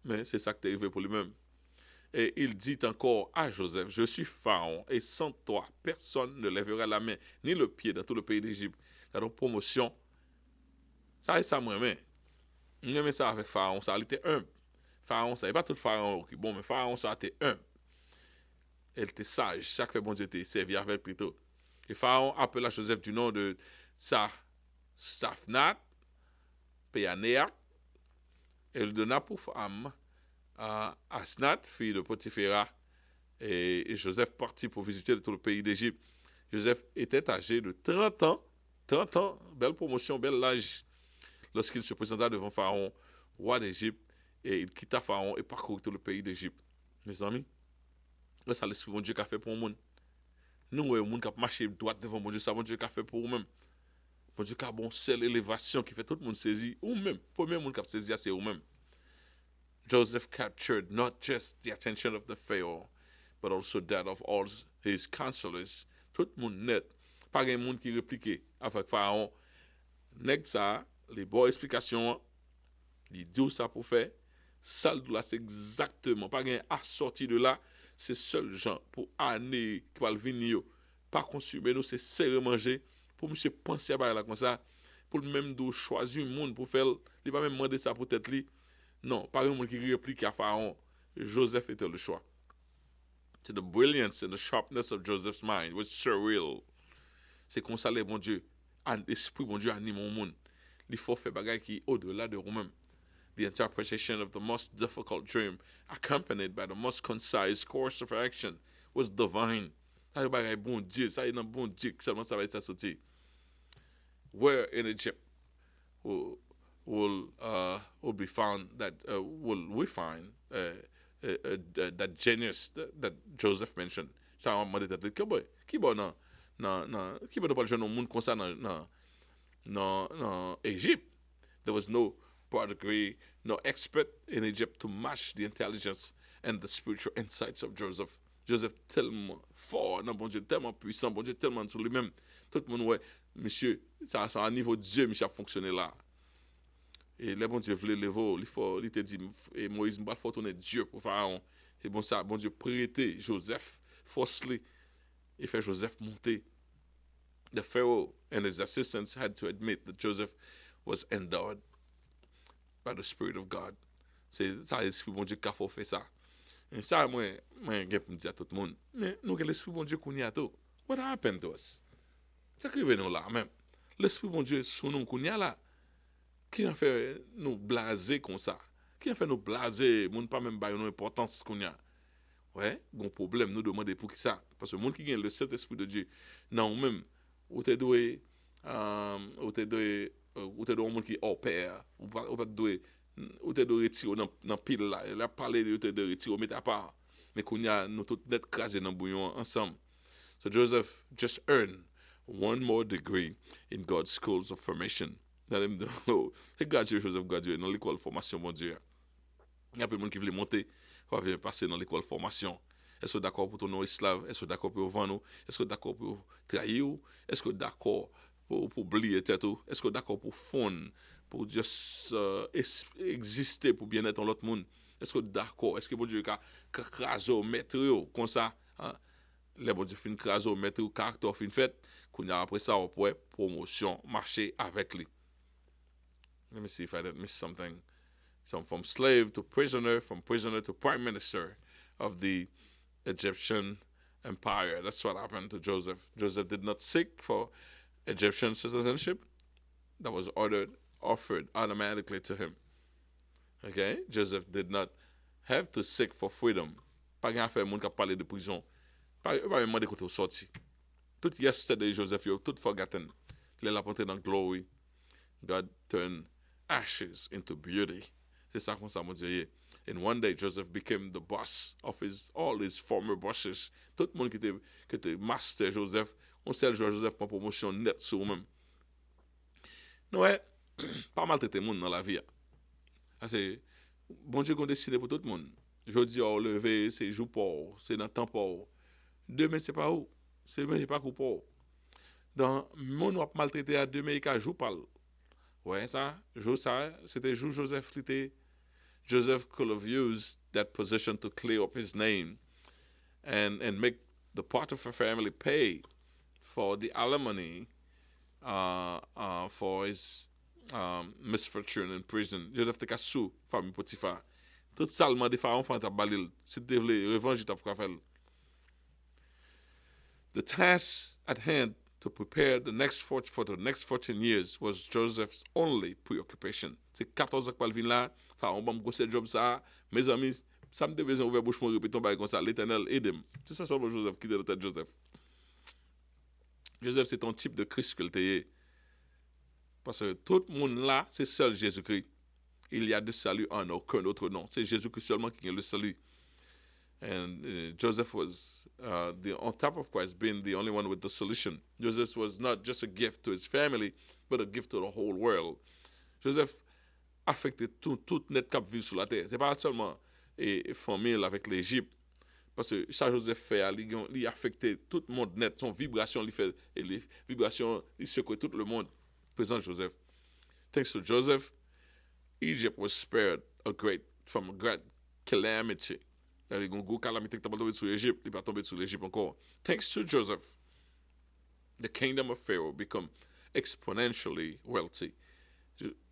Mais c'est ça qui est arrivé pour lui-même. Et il dit encore à Joseph, je suis Pharaon, et sans toi, personne ne lèvera la main, ni le pied dans tout le pays d'Égypte. C'est donc promotion. Ça et ça, moi-même. J'aimais ça avec Pharaon, ça, il était humble. Pharaon, ça n'est pas tout Pharaon qui bon, mais Pharaon, ça était humble. Elle était sage, chaque fois bon Dieu était servi avec plutôt. Et Pharaon appela Joseph du nom de Safnat, Péanéak, et le donna pour femme à Asnat, fille de Potiphéra. Et Joseph partit pour visiter tout le pays d'Égypte. Joseph était âgé de 30 ans. 30 ans, belle promotion, bel âge. Lorsqu'il se présenta devant Pharaon, roi d'Égypte, et il quitta Pharaon et parcourut tout le pays d'Égypte. Mes amis, là, ça l'esprit bon Dieu qu'a fait pour le monde. Nous, le monde qui a marché droit devant mon Dieu, ça bon Dieu qu'a fait pour vous-même. Bon Dieu qui a bon seule élévation qui fait tout le monde saisir, ou même, premier monde qui a saisi, c'est vous-même. Joseph captured not just the attention of the Pharaoh, but also that of all his counselors. Tout le monde net. Pas un monde qui répliquait avec Pharaon. Nèg ça, les bonnes explications, les dit ça pour faire. Ça là, c'est exactement. Pas un assorti de là, c'est seul gens pour année qui va venir. Pas consommer nous, c'est serrer manger. Pour monsieur penser à là comme ça. Pour même de choisir un monde pour faire. Il va même demander ça pour tête li. Non, pas un monde qui réplique à Pharaon. Joseph était le choix. To the brilliance and the sharpness of Joseph's mind was surreal. C'est comme ça, les bon Dieu, l'esprit bon Dieu anime au monde. Il faut faire des choses qui au-delà de vous-même. The interpretation of the most difficult dream, accompanied by the most concise course of action, was divine. Ça y est, bon Dieu, ça y est, bon Dieu, seulement ça va être sorti. Where in Egypt will be found that will we find that genius that Joseph mentioned. Ça on m'a dit qui bon non qui bon pas le jeune monde comme ça dans Égypte. There was no prodigy, no expert in Egypt to match the intelligence and the spiritual insights of Joseph. Joseph tellement fort, non, bon Dieu, tellement puissant, bon Dieu, tellement sur lui-même. Tout le monde, ouais, monsieur, ça à un niveau de Dieu, monsieur, a fonctionné là. Et les bon Dieu voulait lever, il te dit, et Moïse, il faut tourner Dieu pour Pharaon. Et bon, ça, bon Dieu, prêter Joseph, force-le, et fait Joseph monter. The Pharaoh and his assistants had to admit that Joseph was endowed by the Spirit of God. C'est ça, l'Esprit bon Dieu qui a fait ça. Et ça, moi, je peux dire à tout le monde, mais nous, l'Esprit bon Dieu qu'on y a tout. What happened to us? C'est qui veut nous là, même. L'Esprit bon Dieu, sous nous qu'on y a là, qui a fait nous blaser comme ça? Qui a fait nous blaser, nous pas même bailler une importance qu'on y a? Ouais, bon problème, nous demander pour qui ça? Parce que le monde qui gagne le Saint-Esprit de Dieu, non, même, ou te doit, ou te doit un monde qui opère, ou pas doit, ou te doit retirer dans pile là, il a parlé de te doit retirer, mais à part, mais qu'on y a nous tout net crasé dans bouillon ensemble. So Joseph just earned one more degree in God's schools of formation. Let him know. C'est gradué, Joseph gradué dans l'école de formation, mon Dieu. Il y a plein de monde qui veut monter, va venir passer dans l'école de formation. Est-ce que d'accord pour tourner esclave? Est-ce que d'accord pour vendre? Est-ce que d'accord pour trahir? Est-ce que d'accord pour oublier tête? Est-ce que d'accord pour fondre, pour juste exister, pour bien être dans l'autre monde? Est-ce que d'accord? Est-ce que bon Dieu a crasé mettre comme ça? Hein? Les bon Dieu fin crasé mettre caractère fin fait, qu'on a après ça on pourrait promotion marcher avec lui. Let me see if I didn't miss something. So from slave to prisoner, from prisoner to prime minister of the Egyptian empire. That's what happened to Joseph. Joseph did not seek for Egyptian citizenship. That was offered automatically to him. Okay? Joseph did not have to seek for freedom. Pas grand fait, moun qui a parlé de prison. Pas même de côté sorti. Tout yesterday, Joseph, you tout forgotten. Il est apporté dans glory. God turned ashes into beauty. C'est ça comme ça, mon Dieu. And one day, Joseph became the boss of all his former bosses. Tout le monde qui était master Joseph, on sait Joseph pour promotion net sur lui-même. Non, ouais, pas mal traité monde dans la vie. C'est bon Dieu qu'on décide pour tout le monde. Jeudi, on levé, c'est jour pour, c'est dans le temps pour. Demain, c'est pas où. C'est pas pour. Dans mon on maltraité à demain, il jour parle. Ouais, ça, c'était jour Joseph était. Joseph could have used that position to clear up his name and make the Potiphar family pay for the alimony for his misfortune in prison. Joseph te ka sou famille Potiphar. Tout ça le demande Pharaon fait balil. Si tu veux revanche tu faire. The task at hand to prepare for the next 14 years was Joseph's only preoccupation. C'est 14 ans qu'il vient là, Pharaon va me gosser job ça, mes amis, ça me devait ouvrir bouche pour répéter comme ça, l'Éternel aide-moi. C'est ça seulement Joseph qui est dans tête Joseph. Joseph c'est ton type de Christ que tu parce que tout le monde là, c'est seul Jésus-Christ. Il y a de salut en aucun autre nom. C'est Jésus-Christ seulement qui a le salut. And Joseph was, on top of Christ, being the only one with the solution. Joseph was not just a gift to his family, but a gift to the whole world. Joseph affectait tout net cap vivre sur la terre. C'est pas seulement famille avec l'Égypte, parce que ça Joseph fait, il affectait tout le monde net. Son vibration, il fait, et les vibrations, il secoue tout le monde. Présent Joseph. Thanks to Joseph, Egypt was spared from a great calamity. Il y a une calamité qui est tombée sur l'Égypte, il va tomber sur l'Égypte encore. Thanks to Joseph, the kingdom of Pharaoh become exponentially wealthy.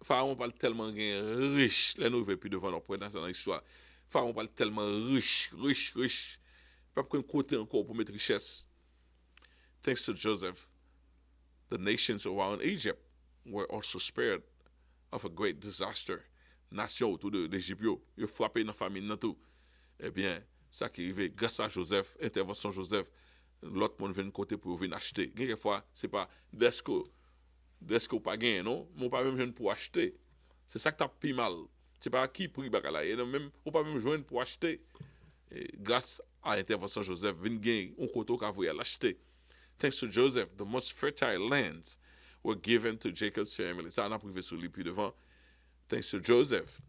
Pharaon parle tellement riche, là nous ne plus devant notre présence dans l'histoire. Pharaon parle tellement riche. Pas prendre côté encore pour mettre richesse. Thanks to Joseph, the nations around Egypt were also spared of a great disaster. Nation autour de l'Égypte, ils frappé dans la famine dans tout. Eh bien, ça qui arrive grâce à Joseph, intervention Joseph, l'autre monde vient de côté pour venir acheter. Quelquefois, c'est pas d'esco pas gagné, non? Mon pas même jeune pour acheter. C'est ça que t'as pris mal. C'est pas qui prix bagala. Et même, ou pas même joindre pour acheter. Et grâce à l'intervention Joseph, vient gagner un côté qu'a voulu l'acheter. Thanks to Joseph, the most fertile lands were given to Jacob's family. Ça, on a privé sur lui puis devant. Thanks to Joseph,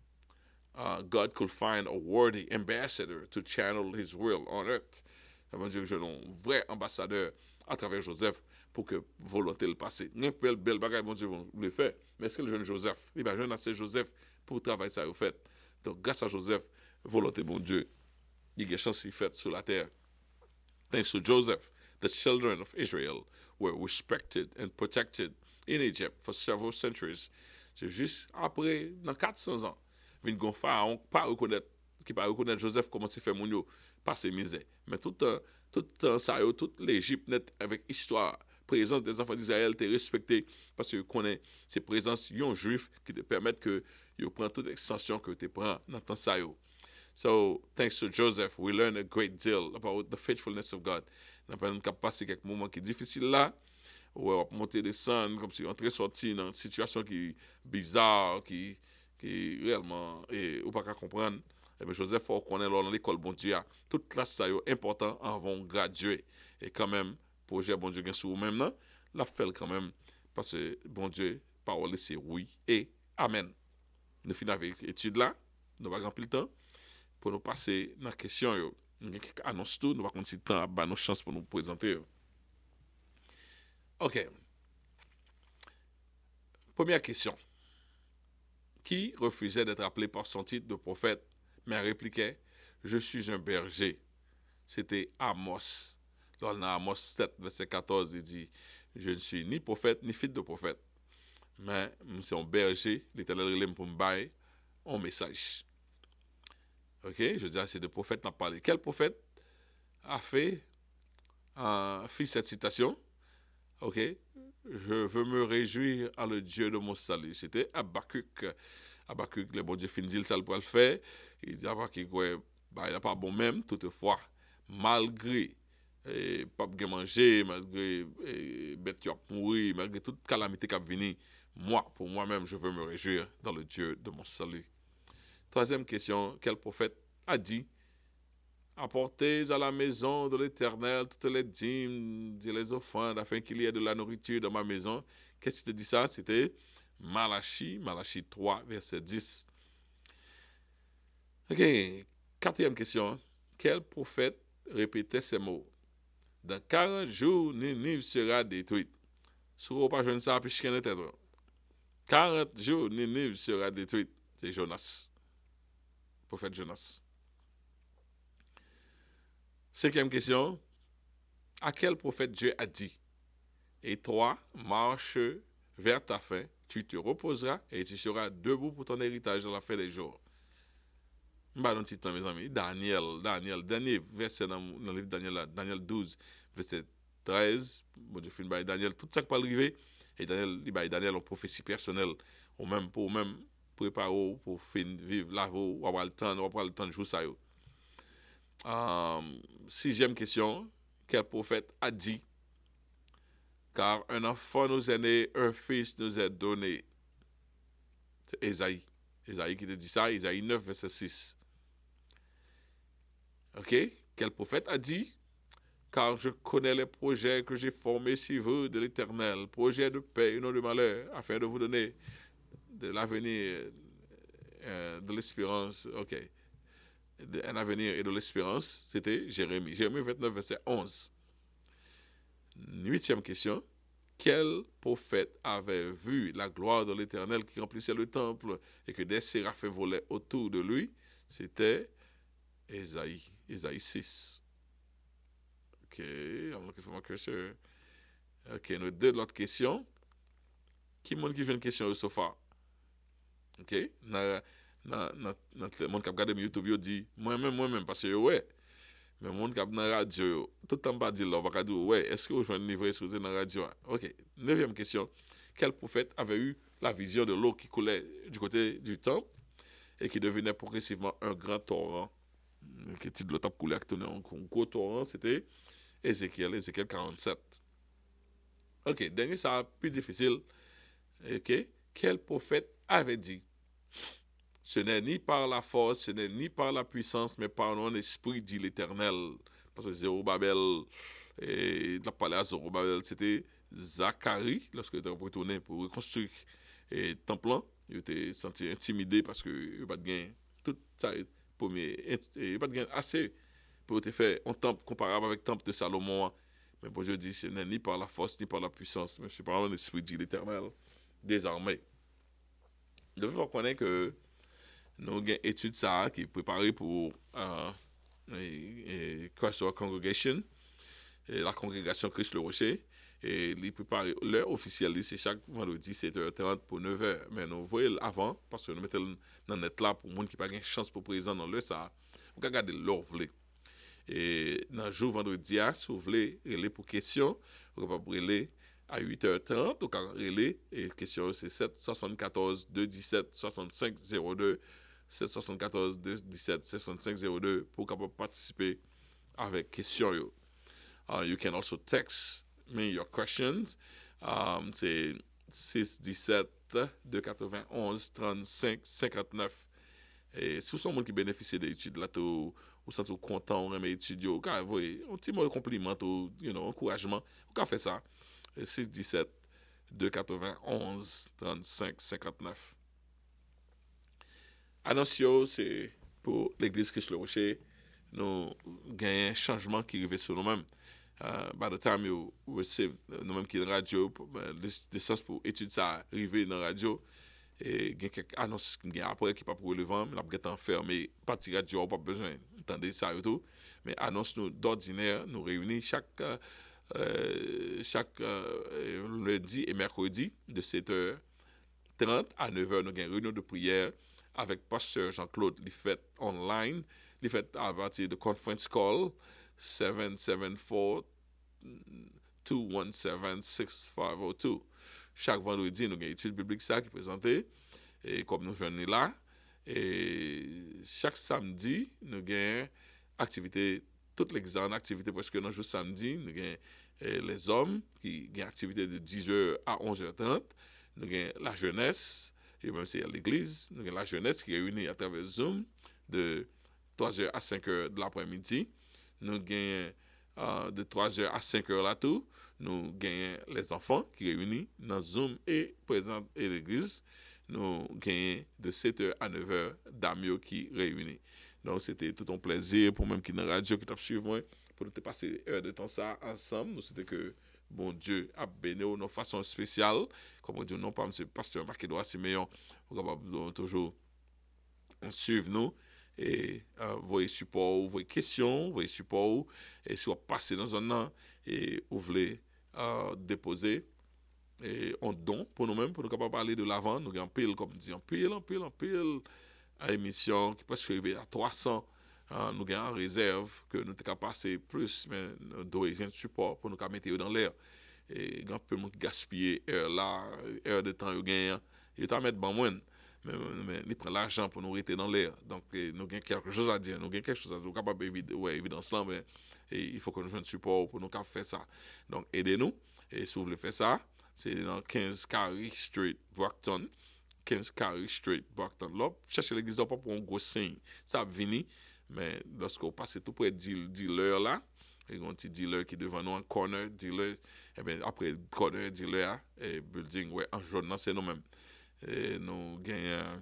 God could find a worthy ambassador to channel his will on earth. Ça veut dire que j'ai un vrai ambassadeur à travers Joseph pour que volonté le passe. Une belle bagaille, mon Dieu, vous le fait. Mais est-ce que le jeune Joseph, il va jeune assez Joseph pour travailler ça au fait. Donc, grâce à Joseph, volonté, mon Dieu, il y a chance qu'il fait sur la terre. Thanks to Joseph, the children of Israel were respected and protected in Egypt for several centuries. C'est juste après, dans 400 ans, vin gon pharaon qui pas reconnaître Joseph comment c'est fait mon yo passer misère. Mais tout ça toute l'Égypte net avec histoire, présence des enfants d'Israël t'es respecté parce que connaît ces présences yon juif qui te permettent que yo prend toute extension que tu prends dans temps ça yo. So, thanks to Joseph, we learn a great deal about the faithfulness of God. Nous avons passé quelques moments qui sont difficiles là, où on monter descendre comme si on est sorti dans une situation qui est bizarre, qui réellement, et ou pas qu'à comprendre. Et bien, Joseph, faut qu'on ait dans l'école, bon Dieu, toute classe ça est important avant de graduer. Et quand même, projet bon Dieu, sur vous-même, non? La fait quand même, parce que bon Dieu, parole c'est oui et amen. Nous finissons avec l'étude là, nous va remplir le temps pour nous passer dans la question. Nous annonce tout, nous va continuer le temps à nos chances pour nous présenter. OK. Première question. Qui refusait d'être appelé par son titre de prophète, mais répliquait « Je suis un berger ». C'était Amos. Dans Amos 7, verset 14, il dit « Je ne suis ni prophète, ni fils de prophète, mais c'est un berger, l'Éternel relève pour me bailler un message. » Ok, je dis, c'est de prophète n'a parlé. Quel prophète a fait cette citation? Ok, je veux me réjouir à le Dieu de mon salut. C'était Habakkuk. Habakkuk, le bon Dieu fin dit ça le le faire. Il dit Habakkuk, ouais, bah, il n'a pas bon même, toutefois, malgré pas bien manger, malgré bête qui a pourri, malgré toute calamité qui a venu, moi, pour moi-même, je veux me réjouir dans le Dieu de mon salut. Troisième question, quel prophète a dit apportez à la maison de l'Éternel toutes les dîmes et les offrandes afin qu'il y ait de la nourriture dans ma maison. Qu'est-ce qui te dit ça? C'était Malachie 3, verset 10. OK. Quatrième question. Quel prophète répétait ces mots? Dans 40 jours, Ninive sera détruite. Si vous pas jeune ça, puis je connais tête. 40 jours, Ninive sera détruite. C'est Jonas. Prophète Jonas. Cinquième question. À quel prophète Dieu a dit? Et toi, marche vers ta fin, tu te reposeras et tu seras debout pour ton héritage dans la fin des jours. Bah, non, temps, mes amis. Dernier verset dans le livre de Daniel, Daniel 12, verset 13. Bon, Dieu fait Daniel, tout ça qui peut arriver. Et Daniel, en prophétie personnelle, ou même pour préparer, pour vivre la vie, ou avoir le temps de jouer ça. Sixième question. Quel prophète a dit? Car un enfant nous est né, un fils nous est donné. C'est Ésaïe. Ésaïe qui te dit ça, Ésaïe 9, verset 6. OK? Quel prophète a dit? Car je connais les projets que j'ai formés sur vous de l'Éternel, projets de paix et non de malheur, afin de vous donner de l'avenir, de l'espérance. OK. Un avenir et de l'espérance, c'était Jérémie. Jérémie 29, verset 11. Huitième question. Quel prophète avait vu la gloire de l'Éternel qui remplissait le temple et que des séraphins volaient autour de lui? C'était Ésaïe. Ésaïe 6. OK. I'm looking for my cursor. OK. Nous deux l'autre question. Qui monde qui fait une question au sofa? OK. Le monde qui a regardé YouTube, il dit moi-même, parce que ouais. Mais le monde qui a dans la radio, tout le temps pas dit là, on va dire ouais, est-ce que vous jouez un livre sur dans la radio? OK. Neuvième question. Quel prophète avait eu la vision de l'eau qui coulait du côté du temple et qui devenait progressivement un grand torrent? Qui est de l'eau qui coulait avec un gros torrent, c'était Ézéchiel 47. OK. Dernier, ça plus difficile. OK. Quel prophète avait dit? Ce n'est ni par la force, ce n'est ni par la puissance, mais par mon esprit, dit l'Éternel. Parce que Zérubabel, et la parlé à Zérubabel, c'était Zacharie, lorsque il était retourné pour reconstruire le temple, il était senti intimidé parce qu'il n'y a pas de gain. Tout ça, il n'y a pas de gain assez pour te faire un temple comparable avec le temple de Salomon. Mais bon Dieu dit, ce n'est ni par la force, ni par la puissance, mais c'est par mon esprit, dit l'Éternel, désormais. Il faut reconnaître que nous avons une étude ça qui est préparée pour Christ Our Congregation, la congrégation Christ le Rocher. Et les préparés, l'heure officielle, c'est chaque vendredi 7h30 pour 9h. Mais nous voyons avant, parce que nous mettons dans le net là pour les gens qui n'ont pas de chance pour présent dans l'heure ça. Vous regardez l'heure, vous voulez. Et dans le jour vendredi, si vous voulez relayer pour question, vous pouvez relayer à 8h30, vous pouvez relayer. Et question c'est 774 217 65 02. 774 217 65 02 pour capable participer avec question yo. You can also text me your questions. C'est 617 291 35 59. Et si vous êtes un qui bénéficie des études là, vous êtes content de mes études, vous avez un petit mot de compliment, encouragement, vous pouvez faire ça. 617 291 35 59. Annonce, c'est pour l'église Christ le Rocher. Nous avons un changement qui arrive sur nous-mêmes. By the time you receive nous-mêmes qui est dans la radio, le sens pour étudier ça, arriver dans la radio, et il y a quelques annonces qui sont après qui ne sont pas relevant, mais nous avons fermé, partie radio, pas besoin d'entendre ça et tout. Mais annonce nous d'ordinaire, nous réunissons chaque lundi et mercredi de 7h30 à 9h, nous avons une réunion de prière avec pasteur Jean-Claude, il fait online, il fait à partir de conference call 774-217-6502. Chaque vendredi, nous avons une étude biblique ça qui est présentée, et comme nous venons là, et chaque samedi, nous avons activité, toute l'église en activité parce que dans le jour samedi, nous avons les hommes qui ont activité de 10h à 11h30, nous avons la jeunesse, et même si à l'église, nous avons la jeunesse qui est réunie à travers Zoom de 3h à 5h de l'après-midi. Nous avons de 3h à 5h là tout. Nous avons les enfants qui sont réunis dans Zoom et présents à l'église. nous gagnons de 7h à 9h d'amis qui réunis. Donc, c'était tout un plaisir pour même qui dans la radio qui t'a suivi moi, pour nous passer heure de temps ça ensemble. Nous c'était que bon Dieu a béni de façon spéciale. Comme on dit, non pas M. Pasteur Marc-Edouard Siméon, on va toujours suivre nous et vos supports, vos questions, vos supports, et si vous passez dans un an et vous voulez déposer et en don pour nous-mêmes, pour nous capables parler de l'avant, nous avons pile, comme dit, en pile, à émission qui peut se arriver à 300. Nous avons en réserve que nous sommes passer plus, mais nous devons un support pour nous mettre dans l'air. Et quand peu monde gaspiller heure là, heure de temps, il t'en mettre bon moins. Mais il prend l'argent pour nous rester dans l'air. Donc, nous avons quelque chose à dire. Nous avons quelque chose à dire. Nous sommes capables évidence là, mais il faut que nous jouions support pour nous faire ça. Donc, aidez-nous. Et si vous voulez faire ça, c'est dans 15 Carey Street, Brockton. 15 Carey Street, Brockton. Là, cherchez l'église pas pour un gros signe. Ça va venir. Mais lorsque vous passez tout près de dealer là, il y a un petit dealer qui est devant nous, un corner dealer. Et bien, après, corner dealer, et building, ouais, en jaune, c'est nous-mêmes. Et nous gagnons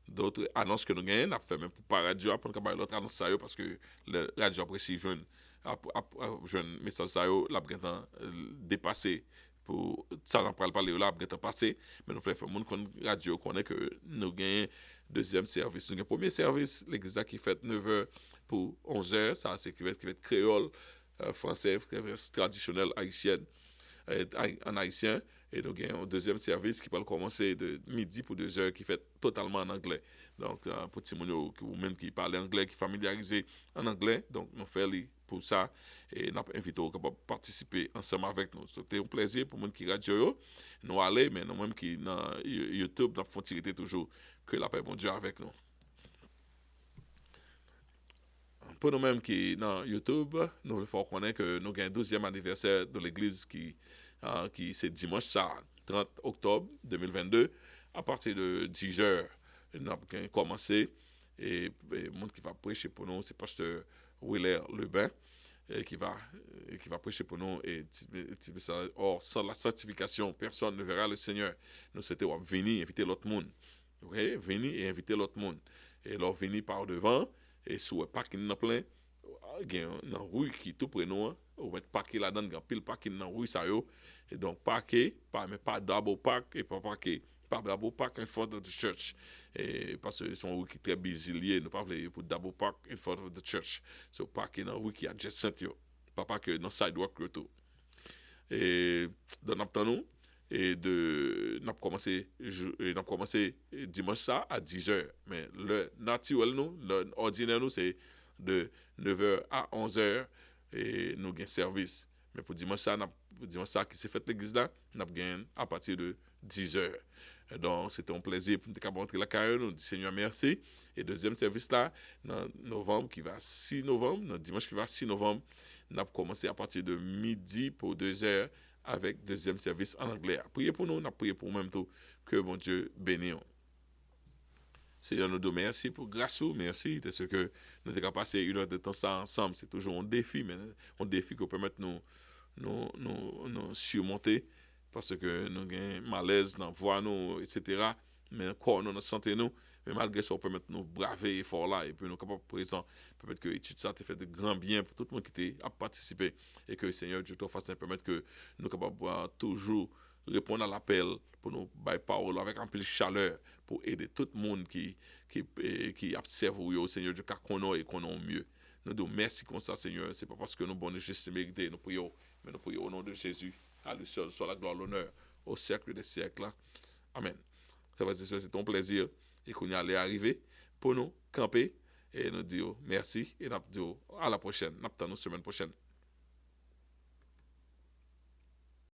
d'autres annonces que nous gagnons. Nous avons fait même pour pas radio, pour nous l'autre annonce parce que le radio apprécie jeune message ça l'a maintenant dépassé pour ça on parle parler là maintenant passé mais nous faisons monde qu'on radio connaît que nous gagnons deuxième service nous gagnons premier service l'église qui fait 9h pour 11h ça c'est qui va être créole français traditionnel haïtienne en haïtien et nous avons un deuxième service qui va commencer de midi pour 2h qui fait totalement en anglais. Donc, pour les gens qui parlent anglais, qui sont familiarisés en anglais, donc nous faisons pour ça et nous invitons à participer ensemble avec nous. C'était un plaisir pour les gens qui radio, nous aller, mais nous-mêmes qui dans YouTube, nous faisons tirer toujours que la paix bon Dieu avec nous. Pour nous-mêmes qui dans YouTube, nous faut connaître que nous avons un 12e anniversaire de l'église qui c'est dimanche ça, 30 octobre 2022, à partir de 10h, nous avons commencé. Et le monde qui va prêcher pour nous, c'est pasteur Willer Lebin, qui va prêcher pour nous. Et or, sans la sanctification, personne ne verra le Seigneur. Nous souhaitons venir inviter l'autre monde. Okay? Venir et inviter l'autre monde. Et alors, venir par devant, et sur le parking dans plein, il y a une rue qui est tout près de nous. On va parquer là-dedans, il y a pile parking dans la rue, ça y est. Et donc, parquer, mais pas double park, et pas parquer. Pas double park in front of the church. Et parce que c'est une rue qui est très busy, nous pas pour double park in front of the church. So, parquer dans la rue qui est adjacent, pas parquer dans le sidewalk, tout. Et dans notre temps, nous, et nous avons commencé dimanche ça à 10h. Mais le naturel, nous, l'ordinaire, nous, c'est de 9h à 11h et nous avons service. Mais pour dimanche ça qui s'est fait l'église là, nous avons à partir de 10h. Donc, c'était un plaisir pour nous rentrer la carrière. Nous disons Seigneur, merci. Et deuxième service là, dans novembre, qui va 6 novembre, dans dimanche qui va 6 novembre, nous avons commencé à partir de midi pour 2h avec deuxième service en anglais. Priez pour nous, nous prions pour nous-mêmes tout. Que mon Dieu bénisse. Seigneur, nous te merci pour grâce, merci de ce que nous avons passé une heure de temps ça ensemble. C'est toujours un défi, mais un défi qui permet de nous surmonter parce que nous avons malaise dans la voix, nous, etc. Mais encore, nous santé, nous. Mais malgré ça, on permet de nous braver l'effort là et puis nous sommes capables présent. Peut-être que l'étude ça te fait de grands biens pour tout le monde qui a participé et que le Seigneur Dieu te fasse permettre que nous sommes capables de toujours répondre à l'appel pour nous bailler parole avec un peu de chaleur pour aider tout le monde qui observe au Seigneur Dieu car qu'on a et qu'on a mieux. Nous disons merci comme ça, Seigneur. C'est pas parce que nous sommes juste mérités, nous prions, mais nous prions au nom de Jésus. À lui seul soit la gloire, l'honneur au siècle des siècles. Amen. C'est ton plaisir et qu'on y allait arriver pour nous camper et nous dire merci et nous dire à la prochaine. Nous attendons la semaine prochaine.